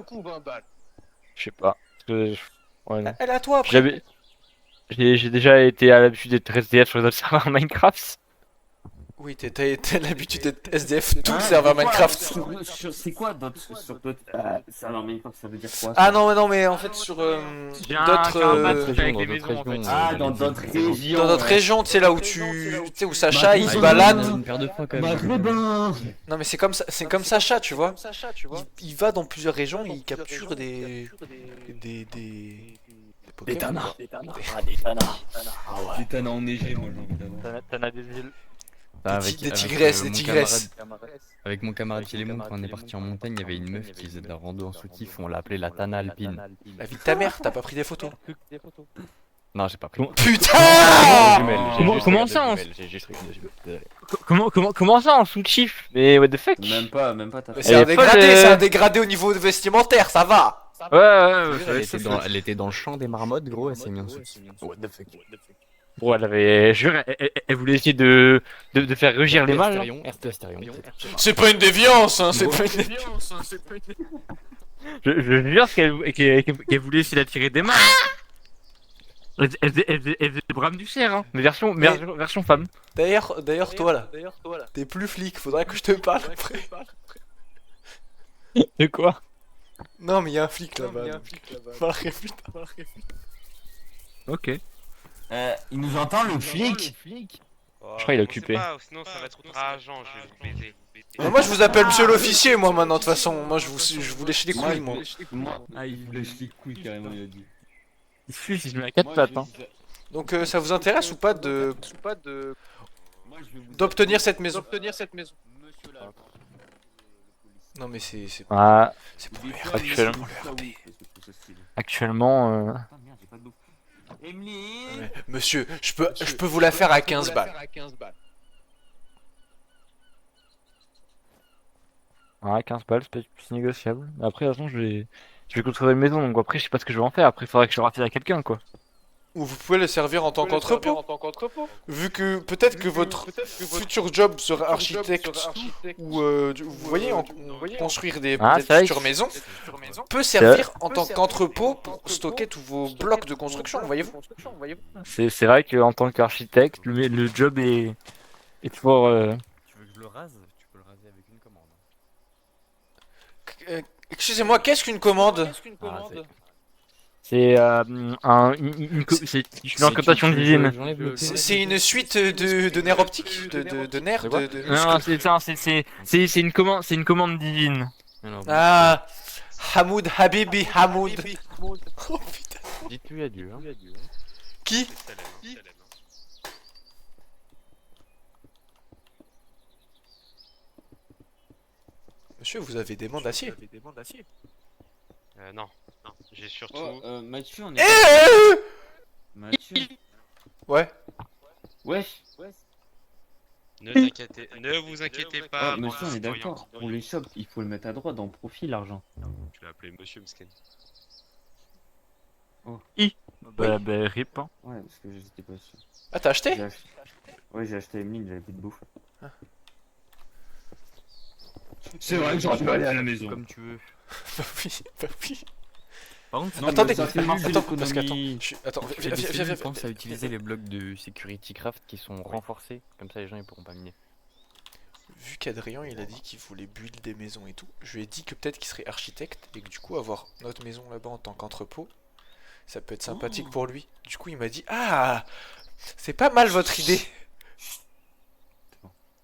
S3: Je sais pas. Parce que ouais, non.
S2: Elle est à toi après.
S3: J'ai déjà été à l'habitude d'être SDF sur les autres serveurs Minecraft.
S2: Oui, t'as l'habitude d'être SDF tout le serveur Minecraft.
S1: C'est quoi d'autres sur d'autres serveurs Minecraft, ça veut dire quoi?
S2: Ah non, mais en fait, sur
S3: J'ai un
S2: d'autres.
S3: karma
S7: d'autres
S3: avec
S7: régions,
S3: les
S7: dans
S3: maisons en
S7: d'autres
S3: fait.
S7: régions,
S1: Ah, dans d'autres régions.
S2: Dans notre région, tu sais, là où tu sais, où Sacha il se balade.
S7: Une paire de fois quand même.
S1: Maghrébin.
S2: Non, mais c'est comme Sacha, tu vois. Il va dans plusieurs régions, il capture des
S7: Des
S2: Pokémon.
S7: tanas.
S1: Ah, des tanas. Ah ouais.
S7: Des tanas enneigés, moi j'ai envie d'avoir.
S3: T'en as des îles.
S2: Des tigresses, des tigresses.
S7: Avec mon camarade Philémon, quand on est parti en montagne, il y avait une meuf qui faisait de la rando en soutif, on l'appelait la Tana alpine.
S2: La vie de ta mère, t'as pas pris des photos.
S7: Non, j'ai pas pris.
S2: Putain!
S3: Comment ça en Comment ça en sous-chief? Mais what the fuck?
S1: Même pas, t'as
S2: Mais
S1: fait.
S2: c'est
S3: Elle
S2: un
S3: est folle,
S2: dégradé, c'est un dégradé au niveau vestimentaire, ça va.
S3: Ouais.
S7: Elle était dans le champ des marmottes, gros, elle s'est mise en soutif. What the fuck.
S3: Bon, elle avait. Jure, elle voulait essayer de faire rugir les mâles. Là.
S7: Astérion.
S2: C'est pas une déviance, hein, c'est pas une déviance.
S3: Je jure qu'elle voulait essayer d'attirer des mâles. Elle faisait le brame du cerf, hein. Mais version femme.
S2: D'ailleurs, toi là, t'es plus flic, faudrait que je te parle après.
S3: De quoi?
S2: Non, mais y a un flic là-bas. Parlerai plus tard.
S3: Ok.
S1: Il nous entend le flic.
S4: Oh,
S3: Je crois qu'il est
S4: on sait
S3: occupé.
S4: pas, sinon ça va être trop rageant, je vais vous baiser.
S2: Moi, je vous appelle monsieur l'officier, moi maintenant, de toute façon. Moi, je vous lèche les couilles, moi.
S1: Ah, il voulait les couilles carrément, il a dit.
S3: Si je mets à 4 pattes, hein.
S2: Donc, ça vous intéresse ou pas d'obtenir cette maison? Non, mais c'est
S3: Ah,
S2: pour lui.
S3: actuellement.
S1: Ah merde, j'ai pas de bouffe. Emeline.
S2: Ouais. Monsieur, je peux vous la faire à 15 balles.
S3: Ouais, 15 balles, c'est peut-être plus négociable. Après, de toute façon, je vais construire une maison, donc après, je sais pas ce que je vais en faire. Après, il faudrait que je le rappelle à quelqu'un, quoi.
S2: Ou vous pouvez le servir en tant qu'entrepôt. Vu que peut-être que votre futur job sera architecte ou vous voyez, construire des
S3: Ah,
S2: peut-être
S3: c'est vrai
S2: futures maisons peut servir en tant qu'entrepôt pour stocker tous vos blocs de construction, voyez-vous.
S3: C'est vrai qu'en tant qu'architecte, le job est fort.
S7: Tu veux que je le rase? Tu peux le raser avec une commande.
S2: Excusez-moi, qu'est-ce qu'une commande?
S3: C'est une incantation divine.
S2: C'est une suite de nerfs optiques, de nerfs, de
S3: Non,
S2: muscles.
S3: c'est une commande divine.
S2: Ah, Hamoud, Habibi, Hamoud. Oh putain.
S3: Dites-lui adieu. Hein.
S2: Qui? Monsieur, vous avez des bandes d'acier.
S4: Non, j'ai surtout.
S1: Oh, Mathieu, on
S2: Eh
S1: est. Mathieu.
S2: Ouais.
S1: Wesh.
S4: Ne vous inquiétez pas.
S1: Oh, monsieur, on est
S4: citoyen.
S1: d'accord. Pour les shops, il faut le mettre à droite dans profit, l'argent.
S4: Je vais appeler Monsieur Msken.
S3: Bah, rip. Hein.
S1: Ouais, parce que j'étais pas sûr.
S2: Ah, t'as acheté?
S1: Ouais, j'ai acheté Emeline, j'avais plus de bouffe.
S7: C'est vrai que j'aurais pu aller à la maison. Comme tu veux.
S2: Bah oui.
S7: Par contre,
S2: Attendez,
S1: ça fait
S2: attends,
S1: marcher
S2: parce qu'attends,
S1: l'économie.
S2: attends,
S7: je
S2: viens.
S7: pense à utiliser les blocs de Security Craft qui sont renforcés. Comme ça, les gens ils pourront pas miner.
S2: Vu qu'Adrien il a dit qu'il voulait build des maisons et tout, je lui ai dit que peut-être qu'il serait architecte et que du coup avoir notre maison là-bas en tant qu'entrepôt, ça peut être sympathique pour lui. Du coup il m'a dit ah, c'est pas mal votre idée.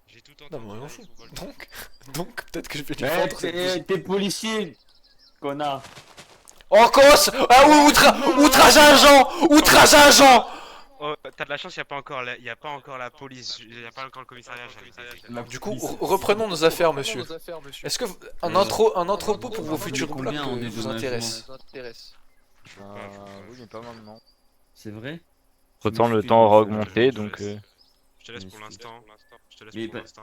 S4: J'ai tout
S2: Non, mais on s'en fout. Donc, peut-être que je vais lui
S1: Ouais,
S2: vendre cette
S1: t'es policier, connard.
S2: Oh, cos! Ah oui, outrage à agent! Outrage à agent!
S4: Oh, t'as de la chance, y a pas encore la police, y a pas encore le commissariat.
S2: Du coup, reprenons nos affaires, monsieur. Est-ce que un entrepôt pour vos futurs blocs
S1: combien en
S2: vous intéresse?
S3: Oui, mais pas maintenant.
S1: C'est vrai?
S3: Autant le temps aura augmenté, donc...
S4: Je te laisse pour l'instant.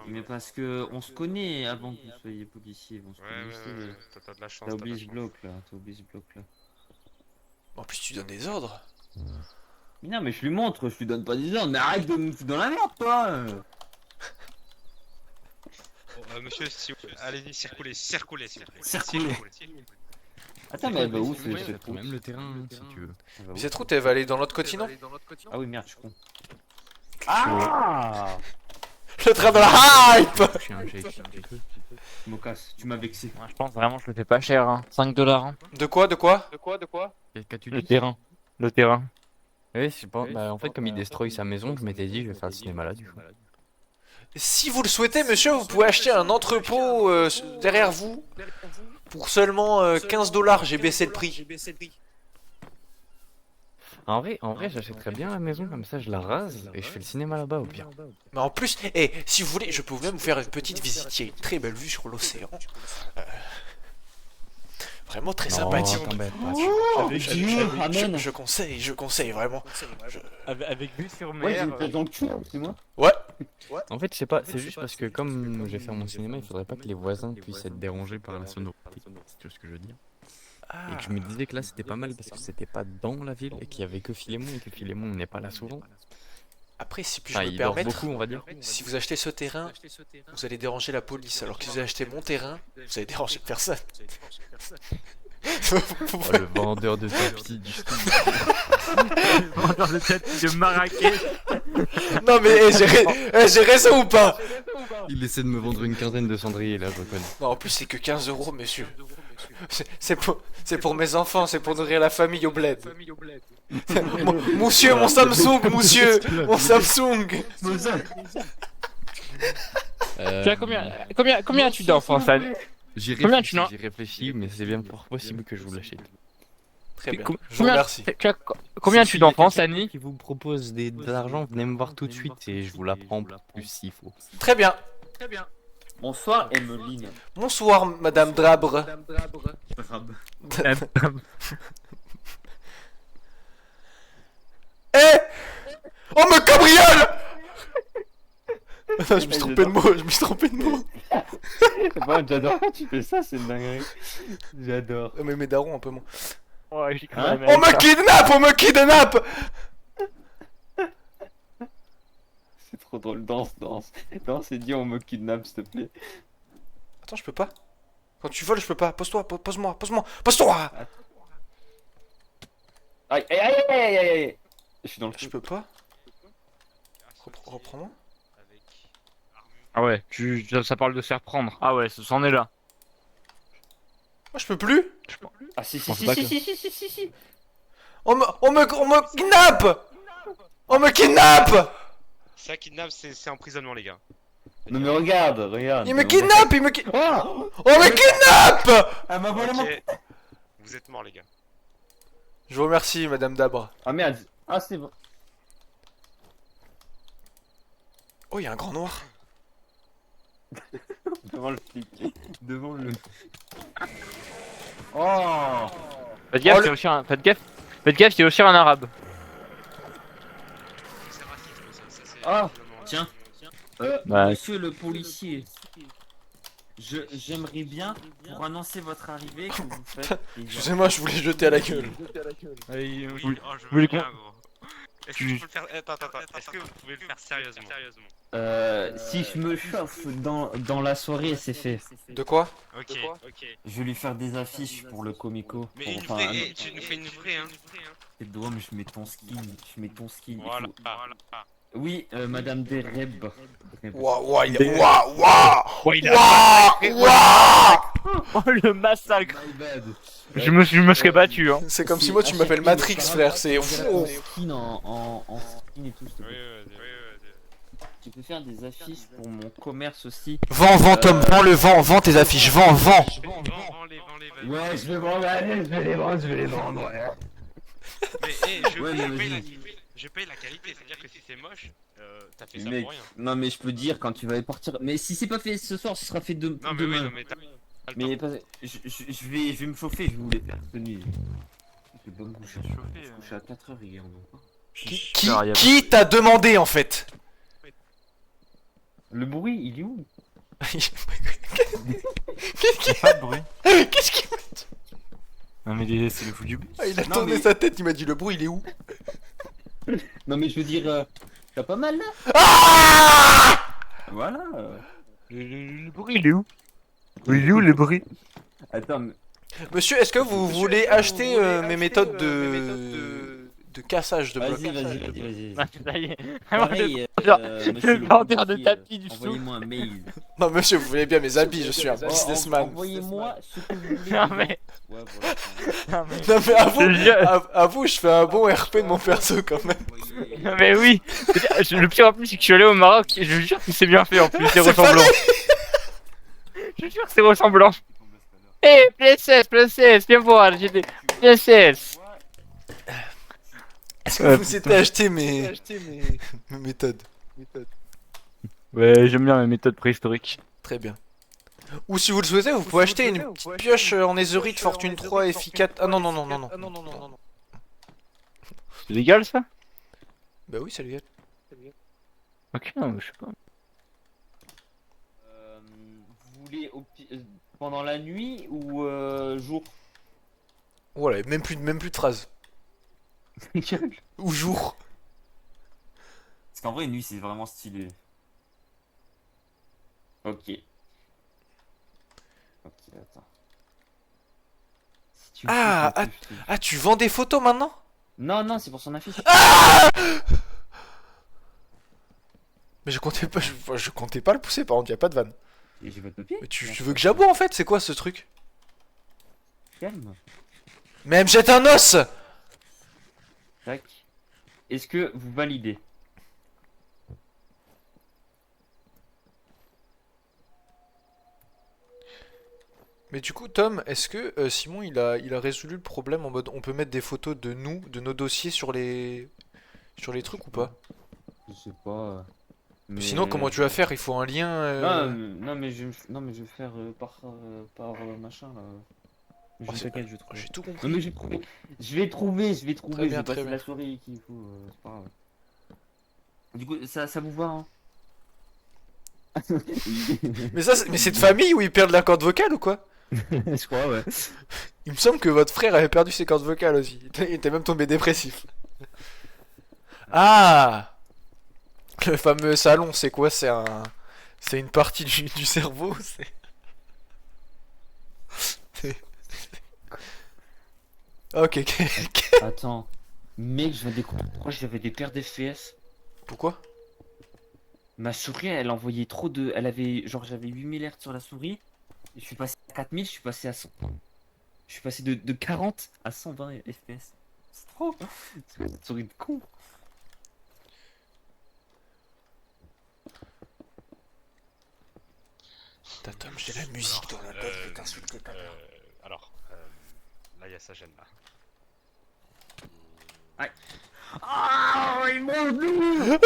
S1: Mais parce que on se connaît avant que vous soyez policier. On se connaissait.
S4: T'as de la chance.
S1: T'as oublié ce bloc là.
S2: En plus, tu donnes des ordres.
S1: Mais non, mais je lui montre, je lui donne pas des ordres. Mais arrête de me foutre dans la merde, toi.
S4: Monsieur, allez-y, circulez.
S1: Attends, mais elle va où
S7: Ouais,
S1: cette
S7: même le terrain, si tu veux.
S2: Mais cette route, elle va aller dans l'autre continent.
S1: Ah oui, merde, je suis con. Ah!
S2: Le train de la hype!
S7: Je suis un shake.
S1: Je me casse, tu m'as vexé.
S3: Moi, je pense vraiment que je le fais pas cher, hein. 5 $. Hein.
S2: De quoi?
S7: Qu'as-tu
S3: Le
S7: dit?
S3: terrain. Le terrain.
S7: Oui, c'est pas. Bah, en fait, comme il destroy sa maison, je m'étais dit, je vais faire le cinéma là, du coup.
S2: Si vous le souhaitez, monsieur, vous pouvez acheter un entrepôt derrière vous pour seulement 15 $. J'ai baissé le prix.
S7: En vrai, j'achèterais bien la maison, comme ça, je la rase et je fais le cinéma là-bas, au pire.
S2: Mais en plus, si vous voulez, je peux même vous faire une petite visite. Il y a une très belle vue sur l'océan. Vraiment très sympathique.
S1: Amen.
S2: Je conseille vraiment.
S3: Avec vue sur
S1: Ouais, j'ai une tête dans le cul, c'est moi.
S7: En fait, je sais pas, c'est juste parce que comme je vais faire mon cinéma, il faudrait pas que les voisins puissent être dérangés par la sonorité, si tu vois ce que je veux dire. Et que je me disais que là c'était pas mal parce que c'était pas dans la ville et qu'il y avait que Philémon et que Philémon n'est pas là souvent.
S2: Après, si puis-je
S7: Enfin,
S2: me
S7: il dort
S2: permettre,
S7: beaucoup, on va dire.
S2: si vous achetez ce terrain, vous allez déranger la police. Alors que si vous achetez mon terrain, vous allez déranger personne.
S7: Oh, le vendeur de tapis du studio.
S3: Le vendeur de tapis de Marrakech.
S2: Non mais j'ai raison ou pas?
S7: Il essaie de me vendre une quinzaine de cendriers là, je reconnais.
S2: Non, en plus c'est que 15 €, monsieur. C'est pour mes enfants, c'est pour nourrir la famille au bled. Monsieur, mon Samsung, monsieur, mon Samsung.
S3: Tu as combien as-tu d'enfants, ça?
S7: J'y
S3: Combien
S7: réfléchis,
S3: tu n'as?
S7: j'y réfléchis, mais c'est bien fort possible que je vous l'achète.
S2: Très bien,
S3: Com-
S2: je vous remercie.
S3: Combien
S7: Si
S3: as-tu
S7: il y a
S3: d'enfants,
S7: quelqu'un
S3: Sani?
S7: qui vous propose de l'argent, venez me voir tout de suite et je vous la prends plus s'il faut.
S2: Très bien.
S1: Bonsoir, Emeline.
S2: Bonsoir, Madame Drabre. Eh! On me cabriole! Je me suis trompé de mot,
S1: J'adore quand tu fais ça, c'est une dinguerie. J'adore.
S2: Mais mes darons un peu moins.
S3: Ouais, j'y
S1: Hein?
S3: crois.
S2: On me kidnappe!
S1: C'est trop drôle, danse. Danse et dis on me kidnappe, s'il te plaît.
S2: Attends, je peux pas. Quand tu voles, je peux pas. Pose-toi. Pose-toi!
S1: Aïe. Je suis dans le
S2: Je peux pas. Reprends-moi.
S3: Ah ouais, ça parle de se faire prendre. Ah ouais, c'en est là.
S2: Moi, je peux plus.
S1: Ah si.
S3: pense pas que-
S2: On me kidnappe! On me kidnappe!
S4: Ça kidnappe, c'est emprisonnement, les gars.
S1: Non mais regarde.
S2: Il me kidnappe!
S1: Oh,
S2: On me kidnappe!
S1: elle m'a volé mon...
S4: Ok. Vous êtes morts, les gars.
S2: Je vous remercie, Madame Dabre.
S1: Ah merde. Ah c'est bon.
S2: Oh, il y a un grand noir.
S1: Devant le flic. Devant le... Oh.
S3: Faites gaffe,
S2: Oh,
S3: c'est aussi un... Faites gaffe, c'est aussi un arabe.
S4: C'est raciste, ça, c'est...
S1: Ah, tiens.
S3: Bah,
S1: Monsieur le policier, j'aimerais bien, pour annoncer votre arrivée, que vous faites...
S2: Excusez-moi, je voulais jeter à la gueule.
S4: Oui, oh, je
S3: vous
S4: veux
S3: voulez
S4: bien, gros. Est-ce que je peux le faire... Attends, est-ce que vous pouvez le faire sérieusement?
S1: Si je me chauffe dans la soirée, c'est fait.
S2: De quoi?
S4: Ok.
S1: Je vais lui faire des affiches pour le comico.
S4: Mais
S1: Pour-
S4: une vraie, tu nous fais une vraie, hein.
S1: Et de mais je mets ton skin. Il
S4: Voilà.
S1: faut- Oui, Madame Dereb.
S2: Waouh!
S3: oh le massacre. Je me serais battu, hein.
S2: C'est comme si moi tu m'appelles Matrix, frère. C'est
S1: Skin en skin et tout. s'il te plaît. Tu peux faire des affiches pour mon commerce aussi.
S2: Vends, Tom, vends tes affiches, vends.
S4: Vends-les, vas-y.
S1: Ouais, je vais vendre, allez, je vais les vendre.
S4: Mais
S1: Ouais, mais
S4: je paye la qualité, c'est-à-dire que si c'est moche, t'as fait
S1: Mais
S4: ça
S1: mec,
S4: pour rien.
S1: non mais je peux dire quand tu vas partir. Mais si c'est pas fait ce soir, ce sera fait
S4: Non mais oui,
S1: demain.
S4: non mais t'as le
S1: Mais
S4: temps.
S1: je vais me chauffer, je vais vous les faire cette nuit. Je vais pas me coucher.
S3: Chauffer,
S1: Je me coucher à 4h hier donc.
S2: Qui t'a demandé en fait?
S1: Le bruit, il est où?
S3: Pas de bruit.
S2: Qu'est-ce qu'il
S3: Non mais c'est le fou du
S2: Ah, il a
S1: Non,
S2: tourné
S1: mais-
S2: sa tête, il m'a dit le bruit, il est où?
S1: Non mais je veux dire, t'as pas mal là? Voilà.
S3: Le bruit, il est où? Il est où le bruit?
S1: Attends, mais...
S2: Monsieur, est-ce que vous voulez acheter mes méthodes de cassage de blocs?
S1: vas-y.
S3: Ah, ça y est.
S1: Pareil,
S3: Genre,
S1: monsieur
S3: le vendeur de
S1: banquier,
S3: tapis du
S1: envoyez-moi un mail.
S2: Non, monsieur, vous voulez bien mes habits, je suis un
S1: Oh,
S2: businessman.
S1: Envoyez-moi ce que vous voulez.
S3: Non mais,
S1: Ouais, voilà.
S3: non mais,
S2: Non, mais
S3: Je jure.
S2: à vous, je fais un bon RP de mon perso quand même.
S3: non mais oui. Le pire en plus c'est que je suis allé au Maroc et je jure que c'est bien fait en plus, c'est
S2: C'est
S3: ressemblant. Je jure que c'est ressemblant. Hé, princesse, viens voir, j'ai des princesses.
S2: Est-ce que vous étiez acheté mes méthodes?
S3: Ouais, j'aime bien mes méthodes préhistoriques.
S2: Très bien. Ou si vous le souhaitez, vous pouvez acheter une petite pioche en netherite Fortune 3 FI4. Ah non.
S3: C'est légal ça?
S2: Bah oui, c'est légal.
S3: Ok, non, mais je sais pas.
S1: Vous voulez pendant la nuit ou jour?
S2: Voilà, même plus de phrases. Ou jour.
S1: Parce qu'en vrai, nuit, c'est vraiment stylé. Ok. Ok, attends. Si tu me
S2: Ah,
S1: fais quelque chose,
S2: Ah, tu vends des photos maintenant?
S1: Non, c'est pour son affiche.
S2: Mais je comptais pas le pousser, par contre, y a pas de vanne.
S1: Et j'ai votre papier.
S2: Mais tu veux que j'aboie en fait? C'est quoi ce truc?
S1: Calme.
S2: Mais elle me jette un os!
S1: Tac. Est-ce que vous validez?
S2: Mais du coup, Tom, est-ce que Simon il a résolu le problème en mode on peut mettre des photos de nous, de nos dossiers sur les trucs ou pas?
S1: Je sais pas.
S2: Sinon, comment tu vas faire? Il faut un lien.
S1: Non, mais je vais faire par machin là.
S2: Oh,
S1: Je
S2: c'est-
S1: t'inquiète, je vais trouver.
S2: J'ai tout compris.
S1: Non mais j'ai trouvé. Je vais trouver.
S2: Très bien,
S1: Je vais
S2: très
S1: passer
S2: bien.
S1: la soirée qu'il faut. C'est pas grave. Du coup, ça vous va, hein?
S2: Mais c'est de famille où ils perdent la corde vocale ou quoi?
S1: Je crois, ouais.
S2: Il me semble que votre frère avait perdu ses cordes vocales aussi. Il était même tombé dépressif. Ah! Le fameux salon, c'est quoi? C'est une partie du cerveau? Ok, ok.
S1: Attends. Mec, je viens de découvrir pourquoi j'avais des paires d'FPS.
S2: Pourquoi?
S1: Ma souris, elle envoyait trop de. Elle avait. Genre, j'avais 8000 Hz sur la souris. Et je suis passé à 4000, je suis passé à 100. Je suis passé de 40 à 120 FPS. C'est trop. C'est une souris de con.
S2: Putain, Tom, j'ai la musique dans la tête, je vais t'insulter ta mère.
S4: Alors, là, il y a sa gêne là.
S1: Ah, il mange nous.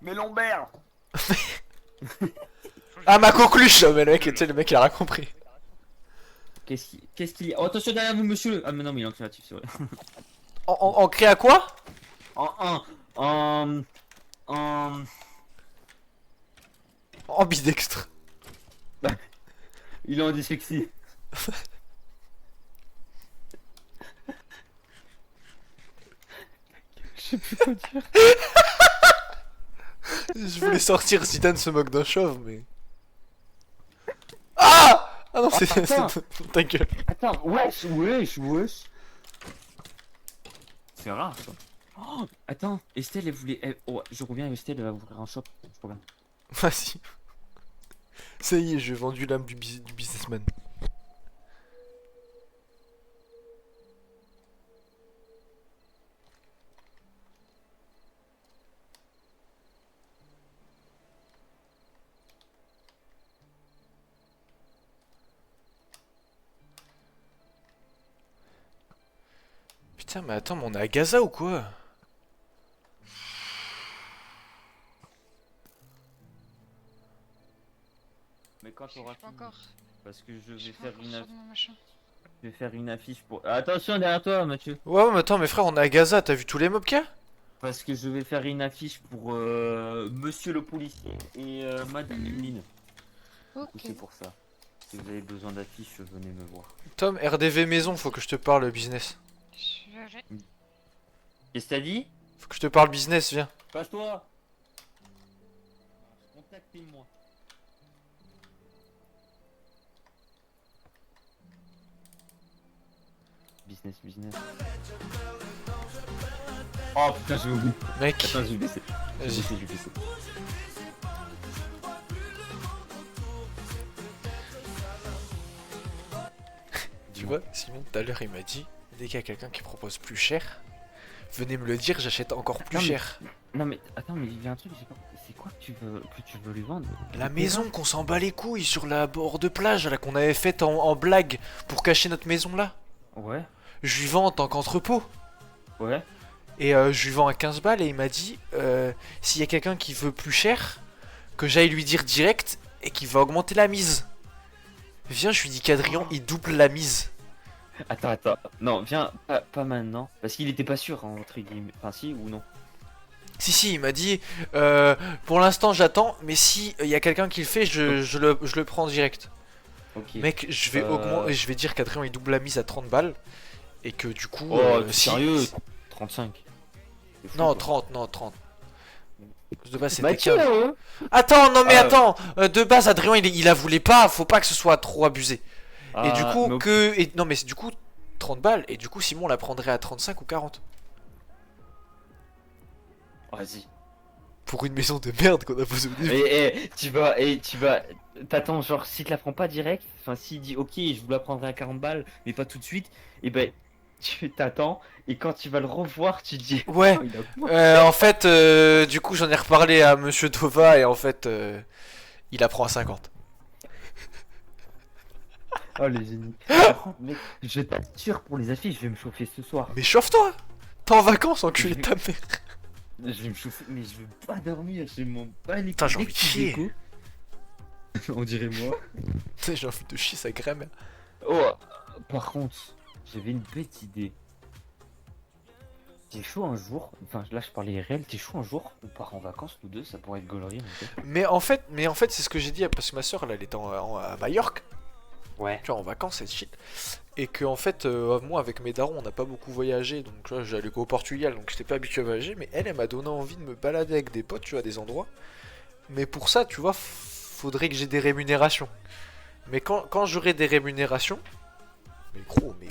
S1: Mais Lambert.
S2: Ah, ma coqueluche! Mais le mec, tu sais, le mec, il a rien compris.
S1: Qu'est-ce qu'il y a? Oh, attention derrière vous, monsieur. Ah, mais non, mais il est en créatif, c'est vrai.
S2: En crée à quoi?
S1: En
S2: Ambidextre.
S1: Il est en dyslexie.
S2: Je voulais sortir Zidane se moque d'un chauve, mais. Ah! Ah non, c'est.
S1: attends.
S2: Ta gueule.
S1: Attends, wesh. C'est rare ça. Oh, attends, Estelle, elle voulait. Oh, je reviens, Estelle, elle va ouvrir un shop. Je reviens.
S2: Vas-y. Ça y est, j'ai vendu l'âme du businessman. Putain, mais attends, mais on est à Gaza ou quoi?
S1: Mais quand
S6: Je
S1: t'auras
S6: sais pas
S1: fini,
S6: encore.
S1: parce que je
S6: Je
S1: vais
S6: suis pas
S1: faire
S6: encore
S1: une,
S6: sur mon machin.
S1: je vais faire une affiche pour. Attention derrière toi, Mathieu.
S2: Ouais, mais attends, mes frères, on est à Gaza, t'as vu tous les mobs qu'il y a?
S1: Parce que je vais faire une affiche pour Monsieur le policier et Madame Emeline. Du coup,
S6: Ok.
S1: c'est pour ça. Si vous avez besoin d'affiches, venez me voir.
S2: Tom, RDV maison, faut que je te parle business.
S6: Je verrai.
S1: Qu'est-ce que t'as dit?
S2: Faut que je te parle business, viens.
S1: Passe-toi. Contactez-moi. Business, business. Oh putain, j'ai oublié.
S2: Mec,
S1: Attends, je vais baisser. Je vais
S2: vas-y.
S1: baisser, je vais baisser.
S2: Tu vois, Simon, tout à l'heure, il m'a dit, dès qu'il y a quelqu'un qui propose plus cher, venez me le dire, j'achète encore plus
S1: Non, mais-
S2: cher.
S1: Non mais attends, mais il y a un truc, j'ai pas... c'est quoi que tu veux lui vendre?
S2: La maison qu'on s'en bat les couilles sur la bord de plage, là, qu'on avait faite en blague pour cacher notre maison là.
S1: Ouais,
S2: Je lui vends en tant qu'entrepôt.
S1: ouais.
S2: Et je lui vends à 15 balles et il m'a dit, s'il y a quelqu'un qui veut plus cher, que j'aille lui dire direct et qu'il va augmenter la mise. Viens, je lui dis qu'Adrien, il double la mise.
S1: Attends. Non, viens, pas maintenant. Parce qu'il était pas sûr, hein, entre guillemets. Enfin, si ou non.
S2: Si, il m'a dit, pour l'instant j'attends, mais si il y a quelqu'un qui le fait, je le prends direct.
S1: Ok.
S2: Mec, je vais augmenter, je vais dire qu'Adrien il double la mise à 30 balles. Et que du coup.
S1: Oh, t'es
S2: si-
S1: sérieux? 35. C'est fou,
S2: Non,
S1: quoi.
S2: 30, non, 30. De base c'était
S1: Mathieu,
S2: 15.
S1: hein.
S2: Attends, non mais
S1: Ah,
S2: attends, de base Adrien il la voulait pas, faut pas que ce soit trop abusé. Et du
S1: Ah,
S2: coup
S1: mais
S2: que. Non mais du coup 30 balles, et du coup Simon la prendrait à 35 ou 40.
S1: Vas-y.
S2: Pour une maison de merde qu'on a posée au début.
S1: Tu vas, t'attends, genre, s'il te la prend pas direct, enfin, s'il dit, ok, je vous la prendrai à 40 balles, mais pas tout de suite, et ben, tu t'attends, et quand tu vas le revoir, tu te dis,
S2: Ouais.
S1: oh, il a augmenté.
S2: En fait, du coup j'en ai reparlé à Monsieur Tova et en fait il la prend à 50.
S1: Oh, les génies. Par contre, mec, je t'assure, pour les affiches, je vais me chauffer ce soir.
S2: Mais chauffe-toi. T'es en vacances, enculé de ta mère.
S1: Je vais me chauffer, mais je veux pas dormir, je m'en bats les
S2: Putain, j'ai
S1: couilles.
S2: envie de
S1: Dès que tu
S2: chier.
S1: découvres- On dirait moi.
S2: J'ai envie de chier sa grand-mère.
S1: Oh, par contre, j'avais une bête idée. T'es chaud un jour, enfin là je parlais réel, t'es chaud un jour, on part en vacances tous deux, ça pourrait être gaulerie en fait.
S2: Mais en fait c'est ce que j'ai dit parce que ma soeur là elle était à Majorque,
S1: Ouais.
S2: tu vois, en vacances et shit. Et que en fait moi avec mes darons on n'a pas beaucoup voyagé, donc tu vois, j'allais qu'au Portugal donc j'étais pas habitué à voyager, mais elle m'a donné envie de me balader avec des potes, tu vois, à des endroits. Mais pour ça, tu vois, faudrait que j'ai des rémunérations. Mais quand j'aurai des rémunérations, mais gros, mais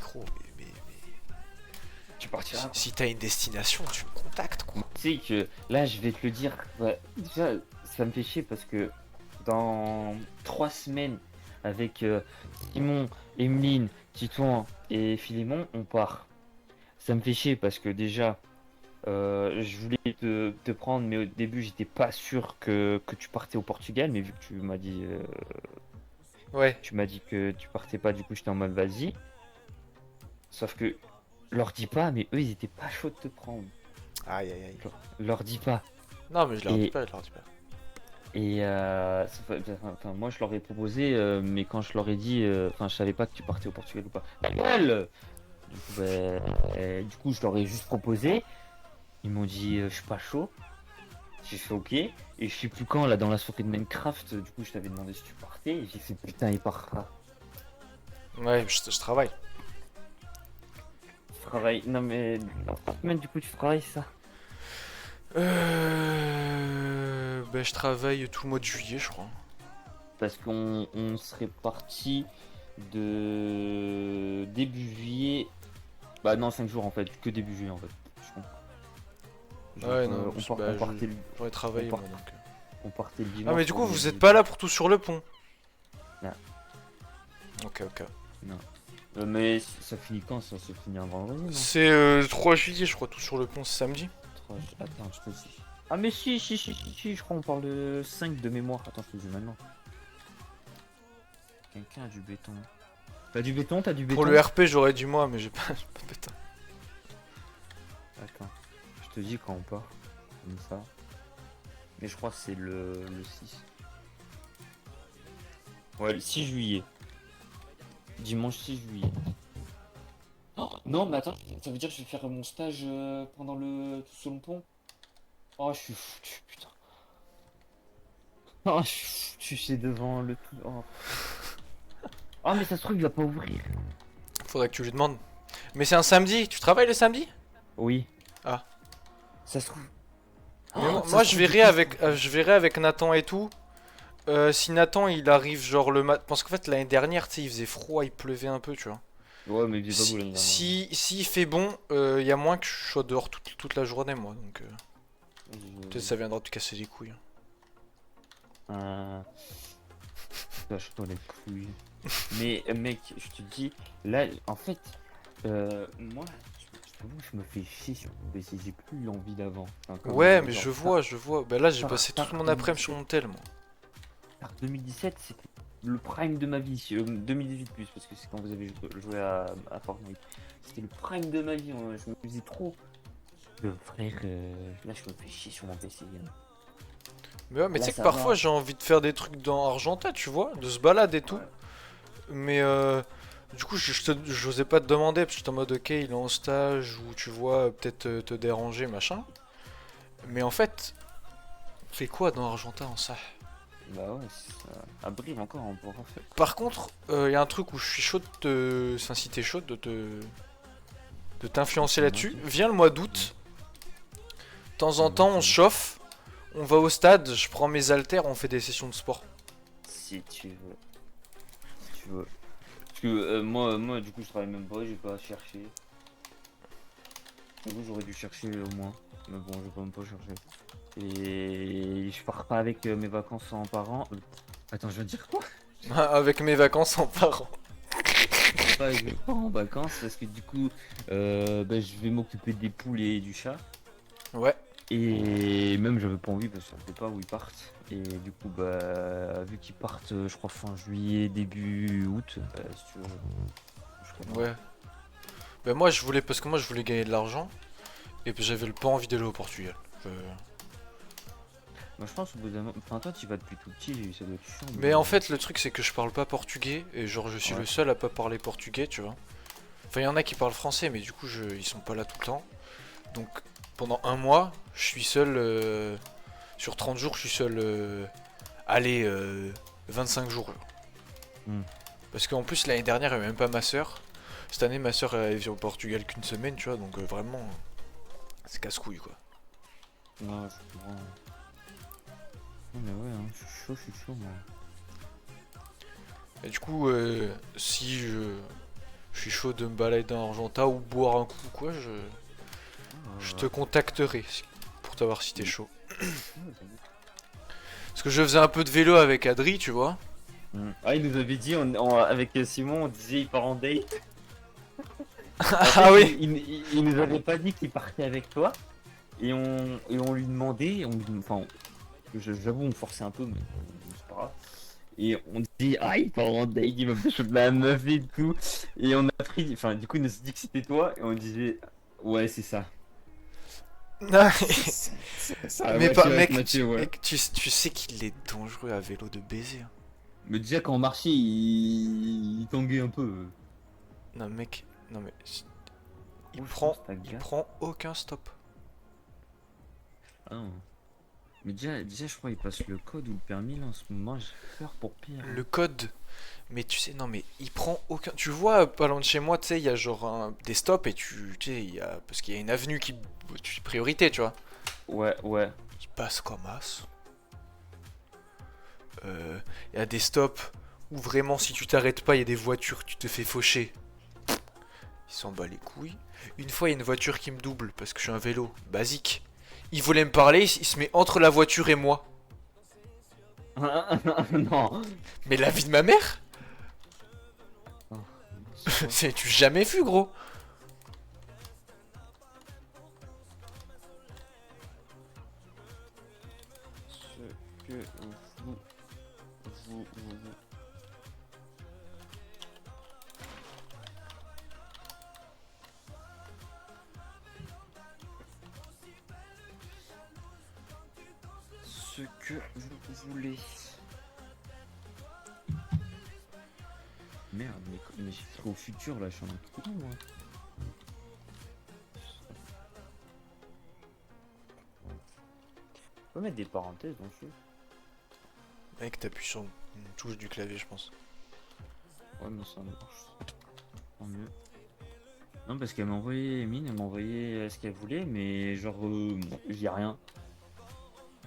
S1: Tu partiras.
S2: si t'as une destination, tu me contactes quoi.
S1: Tu sais que là je vais te le dire, ouais, déjà ça me fait chier parce que dans 3 semaines avec Simon, Emeline, Titouan et Philémon on part. Ça me fait chier parce que déjà je voulais te prendre mais au début j'étais pas sûr que tu partais au Portugal mais vu que
S2: Ouais.
S1: tu m'as dit que tu partais pas du coup j'étais en mode vas-y. Sauf que leur dis pas mais eux ils étaient pas chauds de te prendre.
S2: Aïe aïe aïe.
S1: Leur dis pas.
S2: Non mais je leur dis
S1: Et-
S2: pas, je leur dis pas.
S1: Et enfin, moi je leur ai proposé, mais quand je leur ai dit, enfin je savais pas que tu partais au Portugal ou pas. Normal. Du coup, du coup, je leur ai juste proposé. Ils m'ont dit, je suis pas chaud. J'ai fait ok. Et je sais plus quand là dans la soirée de Minecraft, du coup je t'avais demandé si tu partais. Et j'ai fait putain il partira.
S2: Ouais, je travaille.
S1: Tu travailles. Non mais dans 3 semaines du coup tu travailles ça.
S2: Ben je travaille tout le mois de juillet, je crois.
S1: Parce on serait parti de début juillet. Bah non 5 jours en fait, que début juillet en fait. Je comprends. Genre,
S2: Ouais, non,
S1: on,
S2: bah,
S1: on partait,
S2: j'aurais travaillé
S1: on
S2: moi donc.
S1: on partait le dimanche.
S2: Ah mais du coup
S1: on
S2: vous
S1: est-
S2: êtes pas là pour tout sur le pont.
S1: Non.
S2: Ok.
S1: mais ça finit quand ça? Ça finit un vendredi non?
S2: C'est le 3 juillet je crois, tout sur le pont, c'est samedi.
S1: Attends, je te dis. Ah mais si, je crois on parle de 5 de mémoire. Attends, je te dis maintenant. Quelqu'un a du béton. T'as du béton?
S2: Pour le RP j'aurais du moi mais j'ai pas de putain.
S1: te dis quand on part. Comme ça. Mais je crois que c'est le 6. Ouais, le 6 juillet. Dimanche 6 juillet. Oh, non, mais attends, ça veut dire que je vais faire mon stage pendant le sous le pont. Oh, je suis foutu, putain. Oh, je suis foutu, c'est devant le tout. Oh. Oh, mais ça se trouve, il va pas ouvrir.
S2: Faudrait que tu lui demandes. Mais c'est un samedi, tu travailles le samedi?
S1: Oui.
S2: Ah.
S1: Ça se trouve.
S2: Mais
S1: Oh,
S2: moi,
S1: ça
S2: moi,
S1: se
S2: je
S1: trouve,
S2: verrai avec Nathan et tout. Si Nathan il arrive genre le matin. Parce qu'en fait l'année dernière, tu sais, il faisait froid, il pleuvait un peu, tu vois.
S1: Ouais, mais il faisait pas beau l'année dernière.
S2: Si il fait bon, il y a moins que je sois dehors toute la journée, moi. Donc peut-être ça viendra te casser les couilles.
S1: Lâche dans les couilles. Mais mec, je te dis, là, en fait, moi, je t'avoue, je me fais chier sur le PC, j'ai plus l'envie d'avant. Enfin, comme,
S2: Ouais, mais
S1: genre,
S2: je vois. Bah là, j'ai
S1: par-
S2: passé
S1: par
S2: toute mon après-midi sur mon tel, moi.
S1: Par 2017, c'était le prime de ma vie. 2018 plus, parce que c'est quand vous avez joué à Fortnite. C'était le prime de ma vie, je me faisais trop. Frère, là, je me fais chier sur mon PC.
S2: Mais ouais, mais tu
S1: Là,
S2: sais que
S1: ça
S2: parfois
S1: va.
S2: j'ai envie de faire des trucs dans Argenta, tu vois, de se balader et tout.
S1: Ouais.
S2: Mais du coup, j'osais pas te demander, parce que j'étais en mode ok, il est en stage, ou tu vois, peut-être te déranger, machin. Mais en fait, on fait quoi dans Argenta en ça?
S1: Bah ouais, ça abrite encore, on pourra faire.
S2: Par contre, il y a un truc où je suis chaud de te. Enfin, si t'es chaud de t'influencer là-dessus. Viens le mois d'août. De temps en temps, on se chauffe. On va au stade, je prends mes haltères, on fait des sessions de sport.
S1: Si tu veux. Si tu veux. Parce que moi, du coup, je travaille même pas, j'ai pas cherché. Du coup, j'aurais dû chercher au moins. Mais bon, je vais pas même pas chercher. Et je pars pas avec mes vacances en parents. Attends, je viens de dire quoi?
S2: Avec mes vacances en parents.
S1: Pas avec mes parents en vacances parce que du coup, bah, je vais m'occuper des poules et du chat.
S2: Ouais.
S1: Et même j'avais pas envie parce que je savais pas où ils partent. Et du coup, bah, vu qu'ils partent, je crois fin juillet, début août, bah, si tu veux, je serai là.
S2: Ouais. Bah moi je voulais, parce que moi je voulais gagner de l'argent. Et puis j'avais pas envie d'aller au Portugal.
S1: Moi je pense au bout d'un moment, enfin toi tu vas depuis tout petit, ça doit être chiant.
S2: Mais en fait le truc c'est que je parle pas portugais. Et genre je suis
S1: Ouais.
S2: le seul à pas parler portugais, tu vois. Enfin il y en a qui parlent français mais du coup ils sont pas là tout le temps. Donc pendant un mois je suis seul. Sur 30 jours je suis seul. Allez 25 jours.
S1: Hmm.
S2: Parce qu'en plus l'année dernière il y avait même pas ma soeur. Cette année ma soeur elle est au Portugal qu'une semaine, tu vois, donc vraiment c'est casse-couille quoi.
S1: Non, je comprends. Non mais ouais, hein, je suis chaud moi.
S2: Et du coup si je suis chaud de me balader dans Argenta ou boire un coup quoi, je te contacterai pour savoir si t'es chaud. Parce que je faisais un peu de vélo avec Adri, tu vois.
S1: Ah, il nous avait dit, avec Simon, on disait il part en date.
S2: Ah oui.
S1: Il nous avait pas dit qu'il partait avec toi. Et on lui demandait, enfin, j'avoue, on forçait un peu, mais c'est pas grave. Et on dit, ah, il part en date, il va pécho de la meuf et tout. Et on a pris, enfin, du coup, il nous a dit que c'était toi. Et on disait, ouais, c'est ça. Ça,
S2: Mais
S1: Mathieu
S2: pas,
S1: avec
S2: mec,
S1: Mathieu, ouais.
S2: tu sais qu'il est dangereux à vélo de baiser. Hein.
S1: Mais déjà, quand on marchait, il tanguait un peu.
S2: Non, mec, non mais. Il
S1: Oh, je
S2: prend,
S1: pense que t'as
S2: il
S1: gaffe.
S2: prend aucun stop.
S1: Ah non. Mais déjà, je crois qu'il passe le code ou le permis là en ce moment. J'ai peur pour pire.
S2: Le code. Mais tu sais, non mais il prend aucun. Tu vois, pas loin de chez moi, tu sais, il y a genre des stops et tu sais, il y a. Parce qu'il y a une avenue qui. Priorité, tu vois.
S1: Ouais, ouais.
S2: Il passe comme as. Il y a des stops où vraiment, si tu t'arrêtes pas, il y a des voitures, tu te fais faucher. Il s'en bat les couilles. Une fois, il y a une voiture qui me double parce que je suis un vélo basique. Il voulait me parler, il se met entre la voiture et moi.
S1: Non.
S2: Mais la vie de ma mère. C'est-tu jamais vu, gros?
S1: Ce que vous. ce que vous voulez. Merde, mais je serai au futur là, je suis en trou, moi. On peut mettre des parenthèses dans le jeu.
S2: Mec, t'appuies sur une touche du clavier, je pense.
S1: Ouais, mais ça marche. Tant mieux. Non, parce qu'elle m'a envoyé, Mine, elle m'a envoyé ce qu'elle voulait, mais genre, j'ai rien.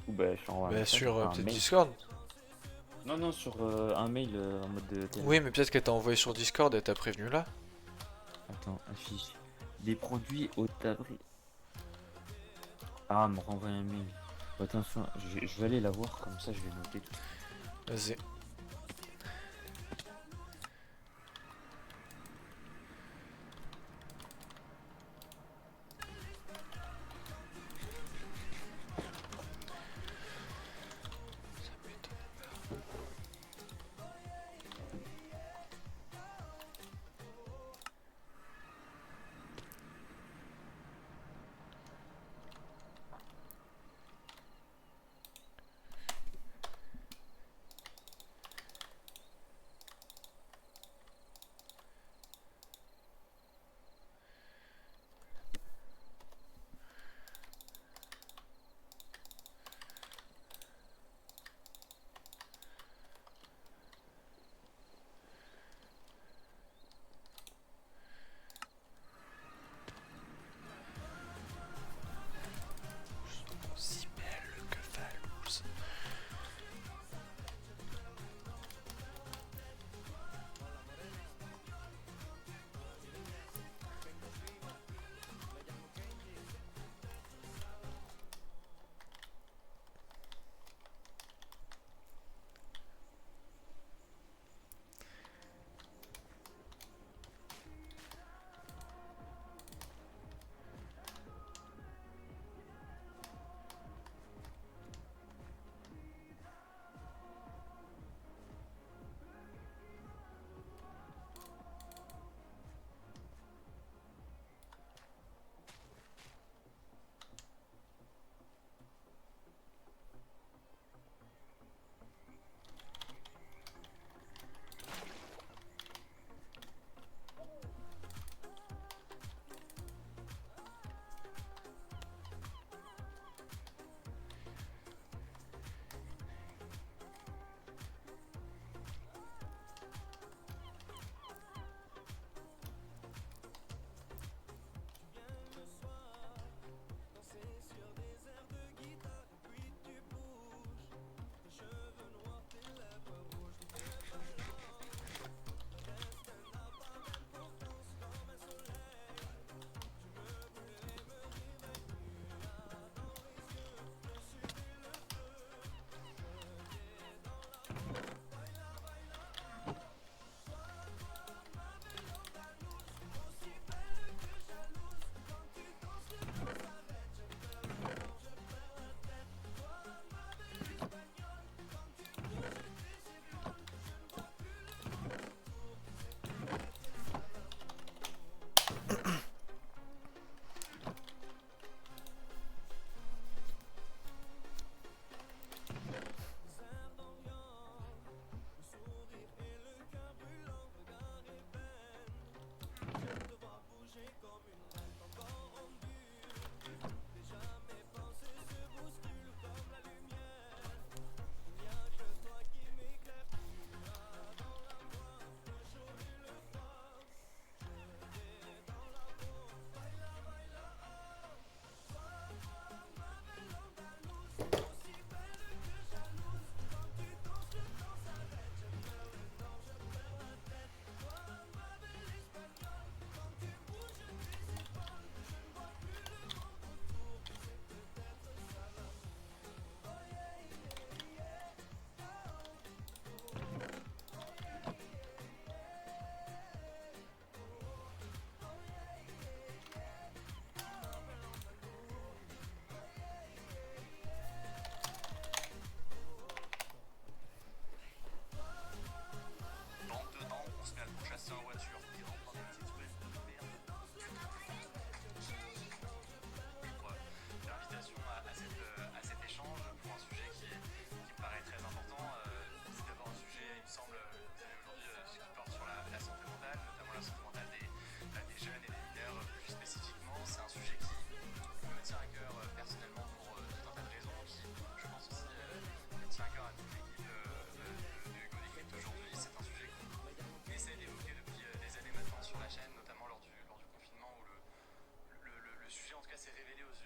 S1: Ou bah, je t'envoie un
S2: Bah,
S1: message,
S2: sur
S1: enfin, un
S2: peut-être
S1: mail.
S2: Discord.
S1: Non, non, sur un mail en mode de télé.
S2: Oui, mais peut-être qu'elle t'a envoyé sur Discord et t'a prévenu là.
S1: Attends, affiche. Des produits au tabri. Ah, elle m'a renvoyé un mail. Attention, je vais aller la voir, comme ça je vais noter tout.
S2: Vas-y.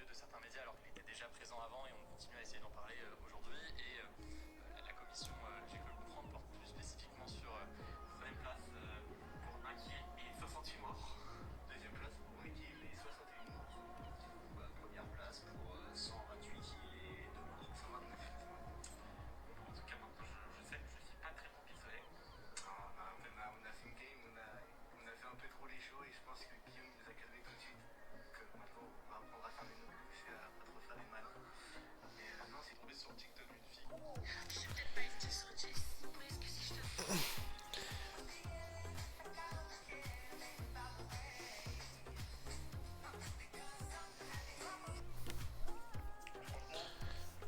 S7: de certains médias alors qu'il était déjà présent avant et on continue à essayer d'en parler aujourd'hui. Et la commission, j'ai cru le comprendre, porte plus spécifiquement sur troisième place pour un kill et 68 morts. Deuxième place pour 8 kills et 61 morts. Première place pour 128 kills et 129. En tout cas, maintenant je sais que je suis pas très propre. Même on a fait une game, on a fait un peu trop les shows et je pense que Guillaume nous a calmé tout de suite. Donc maintenant on va apprendre à fermer nos bouches et à pas trop faire les malins. Mais non, c'est tombé sur TikTok une fille.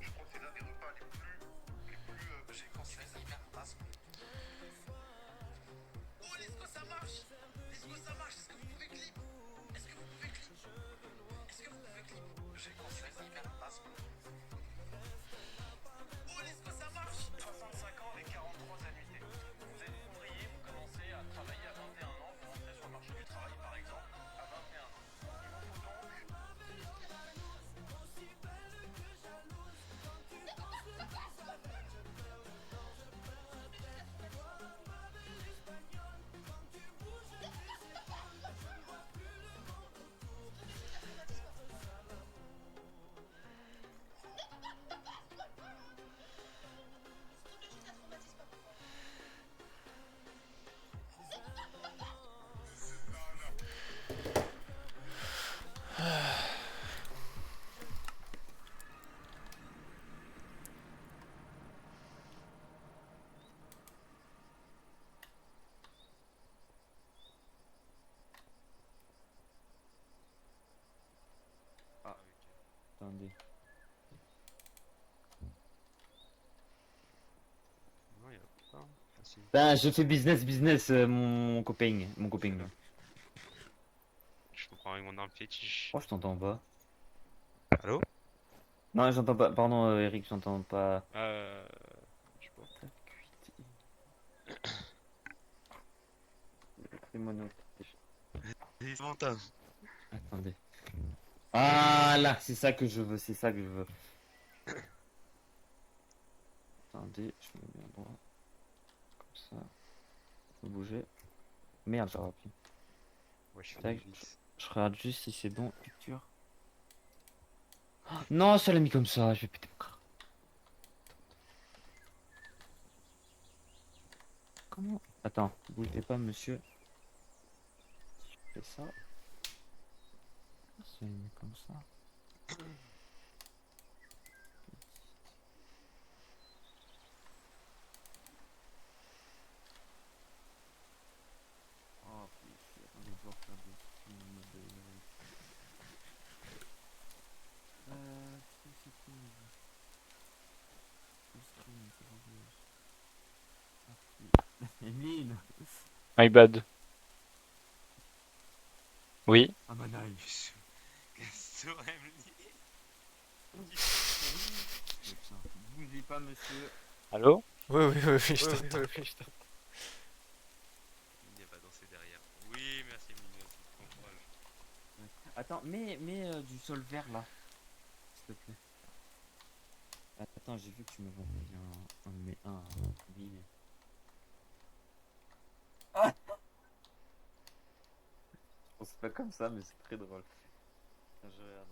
S7: Je crois que c'est l'un des repas les plus j'ai conseillé, ça hyper basse. Oh, Lesco, ça marche! Lesco, ça marche! Est-ce que vous pouvez clip? Est-ce que vous pouvez clip? Est-ce que vous pouvez clip? J'ai conseillé, ça hyper basse. Oh, Lesco, ça marche! 65 ans et 43 annuités. Vous êtes ouvrier, vous commencez à travailler à 21 ans, vous rentrez sur le marché du travail par exemple, à 21 ans. Il vous faut donc
S1: Attendez.
S4: Non, y a pas. Ah, si.
S1: Ben, je fais business, mon copain. Mon copain, là.
S4: Je comprends avec mon arme fétiche.
S1: Oh, je t'entends pas.
S4: Allô?
S1: Non, j'entends pas. Pardon, Eric, j'entends pas.
S4: Je sais pas.
S1: C'est mono.
S4: C'est mental.
S1: Attendez. Ah là, c'est ça que je veux, c'est ça que je veux. Attendez, je me mets à droite. Comme ça. Faut bouger. Merde, j'ai rappelé.
S4: Ouais, je
S1: Tac,
S4: fais des vis.
S1: Je regarde juste si c'est bon. Picture. Ah, non, ça l'a mis comme ça, je vais péter mon crâne. Comment? Attends, bougez pas, monsieur. Je fais ça. Ça l'a mis comme ça. Oh, putain, on va devoir faire des films de... qu'est-ce que c'est? Full screen, c'est pas grave. Emeline!
S3: My bad. Oui.
S1: Ah bah
S4: Nice. Gaston
S1: Bougez pas, monsieur.
S3: Allô?
S2: Oui, oui, oui, oui, je t'entends.
S4: Il n'y a pas dansé derrière. Oui, merci Mignon, c'est ton courage.
S1: Attends, mets du sol vert là. S'il te plaît. Attends, j'ai vu que tu m'avais envoyé un oui, mais... Ah, bon, c'est pas comme ça, mais c'est très drôle. Je regarde.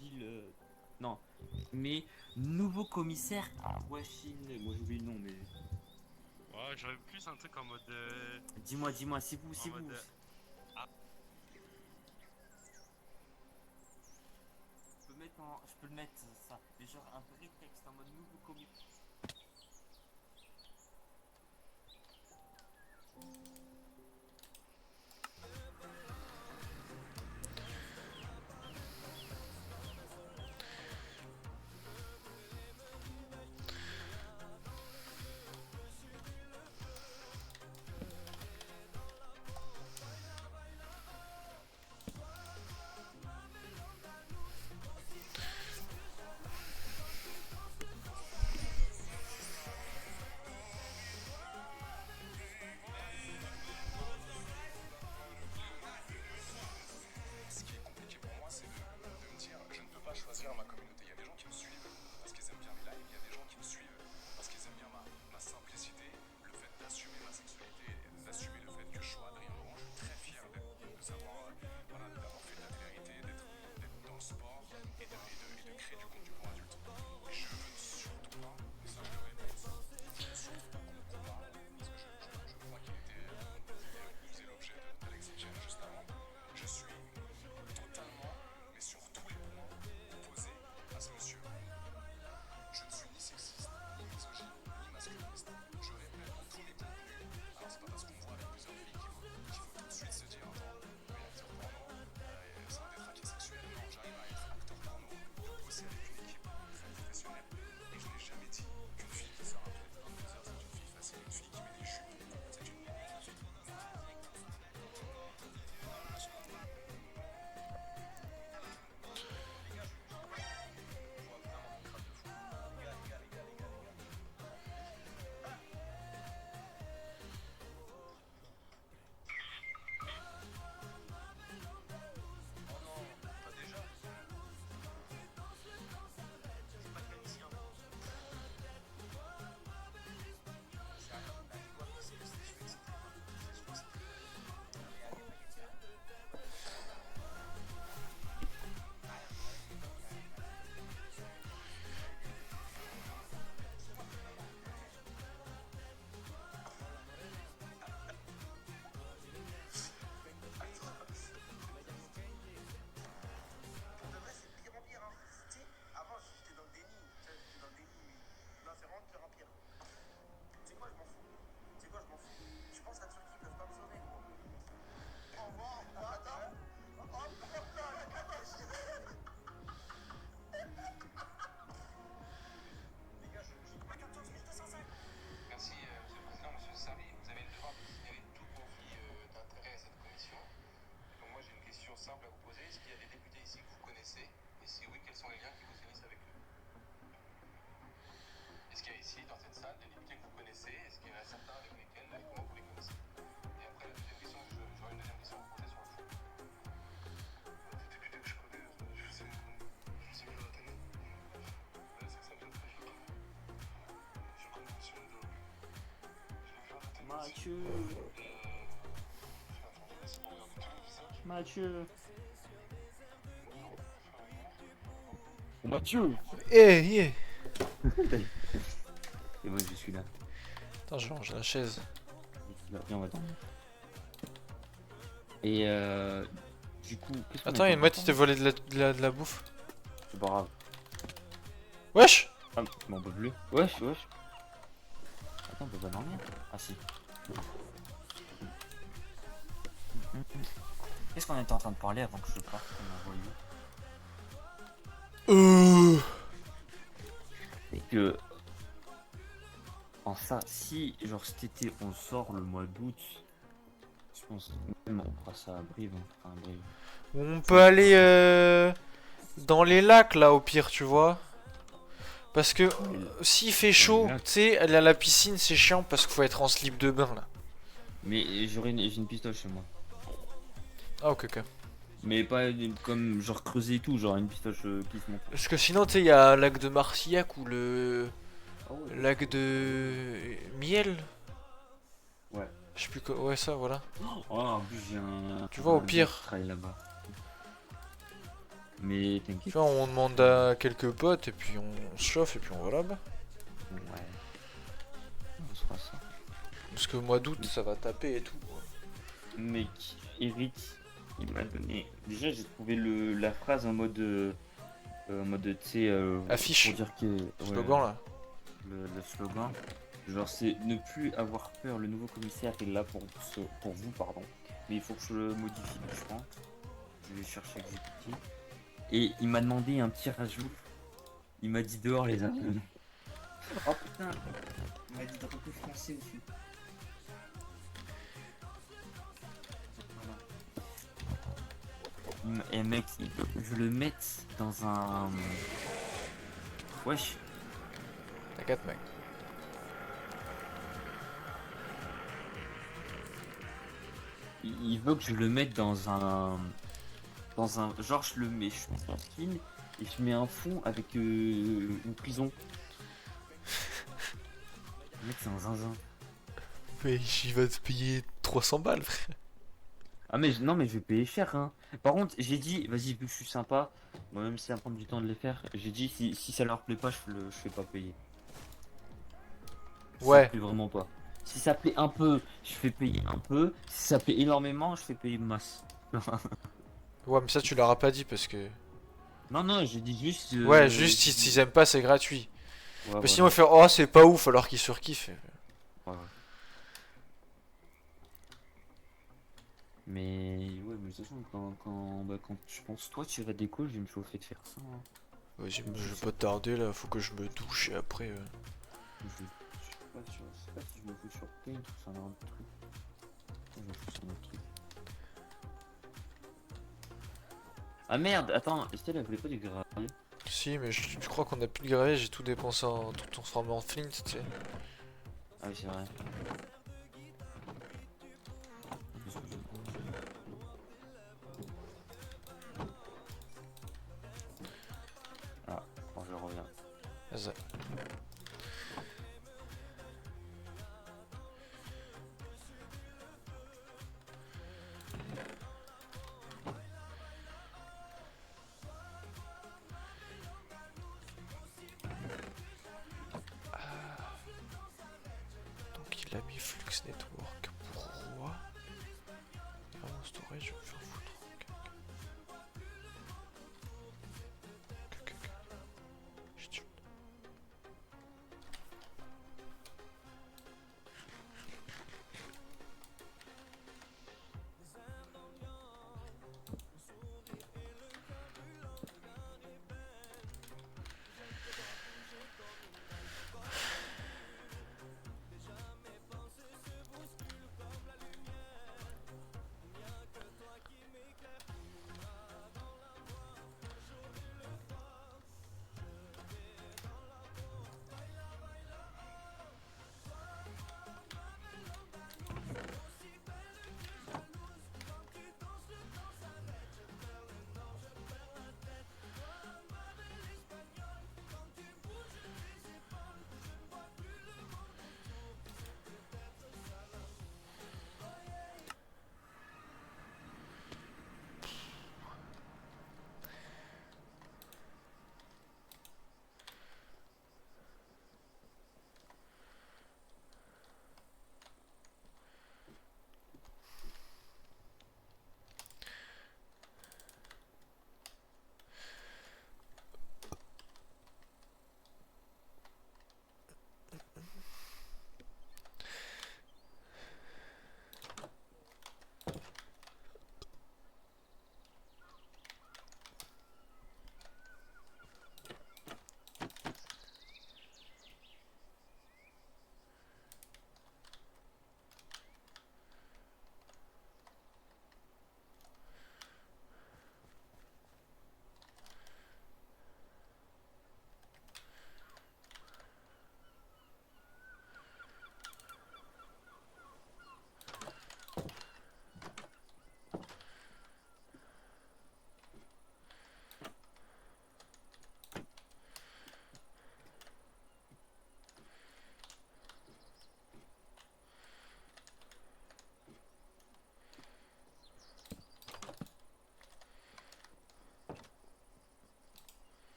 S1: ville. Non. Mais nouveau commissaire à Washington. Moi j'ai oublié le nom, mais.
S4: Ouais, j'aurais plus un truc en mode.
S1: Dis-moi, c'est vous,
S4: En mode,
S1: Je peux le mettre ça. Mais genre un vrai texte en mode nouveau commissaire. Mathieu.
S2: Yeah.
S1: Et moi je suis là.
S2: Attends, je range la chaise.
S1: Viens, on va attendre. Et du coup.
S2: Attends, il y a une moitié qui t'a volé de la bouffe.
S1: C'est pas grave.
S2: Wesh!
S1: Ah, mais on peut plus. Wesh. Attends, on peut pas dormir. Ah si. Qu'est-ce qu'on était en train de parler avant que je parte C'est que en ça, si genre cet été on sort le mois d'août, je pense même on fera ça à Brive, Brive.
S2: On peut aller dans les lacs là au pire, tu vois. Parce que s'il fait chaud, tu sais, aller à la piscine c'est chiant parce qu'il faut être en slip de bain là.
S1: Mais j'ai une pistoche chez moi.
S2: Ah ok.
S1: Mais pas comme genre creuser et tout, genre une pistoche qui se monte.
S2: Parce que sinon tu sais, il y a le lac de Marcillac ou le lac de Miel.
S1: Ouais.
S2: Je sais plus quoi. Ouais, ça voilà.
S1: Oh, en plus j'ai un.
S2: Tu vois, au pire.
S1: Travaille là-bas. Mais
S2: Tu
S1: t'inquiète.
S2: vois, on demande à quelques potes et puis on se chauffe et puis on va là-bas.
S1: Ouais. On se fera ça.
S2: Parce que mois d'août, ça va taper et tout.
S1: Mec, Eric, il m'a donné. Déjà, j'ai trouvé la phrase en mode, tu sais,
S2: Affiche.
S1: pour dire que. Ouais,
S2: Slogan là.
S1: le slogan. Genre, c'est ne plus avoir peur, le nouveau commissaire est là pour vous, pardon. Mais il faut que je le modifie, je pense. Je vais chercher exécutif. Et il m'a demandé un petit rajout. Il m'a dit dehors les amis. Oh putain, il m'a dit de repos français aussi. Voilà. Et mec, je le mette dans un. Wesh.
S2: T'inquiète, mec.
S1: Il veut que je le mette dans un. Dans un. Genre, je le mets, je mets un skin et je mets un fond avec une prison. Mec, c'est un zinzin.
S2: Mais j'y vais te payer 300 balles, frère.
S1: Ah, mais non, mais je vais payer cher, hein. Par contre, j'ai dit, vas-y, vu que je suis sympa, moi même si ça va prendre du temps de les faire, j'ai dit, si ça leur plaît pas, je fais pas payer. Si
S2: Ouais.
S1: ça plaît vraiment pas. Si ça plaît un peu, je fais payer un peu. Si ça plaît énormément, je fais payer masse.
S2: Ouais, mais ça, tu leur as pas dit parce que.
S1: Non, non, j'ai dit juste.
S2: Ouais, juste s'ils aiment pas, c'est gratuit.
S1: Ouais,
S2: Mais sinon, ils font oh, c'est pas ouf alors qu'ils surkiffent.
S1: ouais. Mais ouais, mais de toute façon, quand je pense, toi, tu vas déco, je vais me chauffer de faire ça, hein.
S2: Ouais, je vais pas tarder là, faut que je me douche et après.
S1: Je sais pas si je me fous sur Paint ou sur un autre truc. Je me fous sur un autre truc. Ah merde, attends, Estelle elle voulait pas du gravier.
S2: Si, mais je crois qu'on a plus de gravier, j'ai tout dépensé en tout transformé en flint, tu sais.
S1: Ah oui, c'est vrai. Ah, bon, je reviens.
S2: Vas-y. Donc il a mis Flux Network. Pourquoi? Dans mon storage, je vais me faire foutre. Ok. Je tue.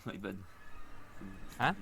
S1: My bad.
S3: Hein?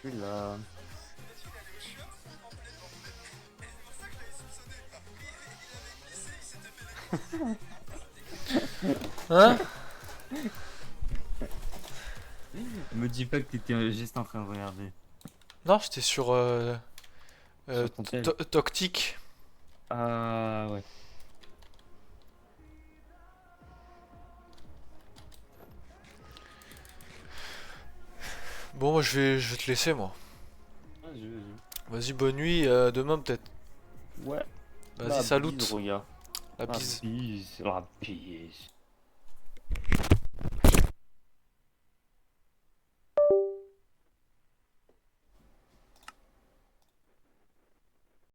S1: Je suis là.
S2: Hein?
S1: Me dis pas que t'étais juste en train de regarder.
S2: Non, j'étais sur
S1: Sur ton tel.
S2: Toctic.
S1: Ah ouais.
S2: Bon, moi je vais te laisser, moi. Vas-y, bonne nuit, demain peut-être.
S1: Ouais.
S2: Vas-y, salut.
S1: Regarde.
S2: La bise.
S1: La bise.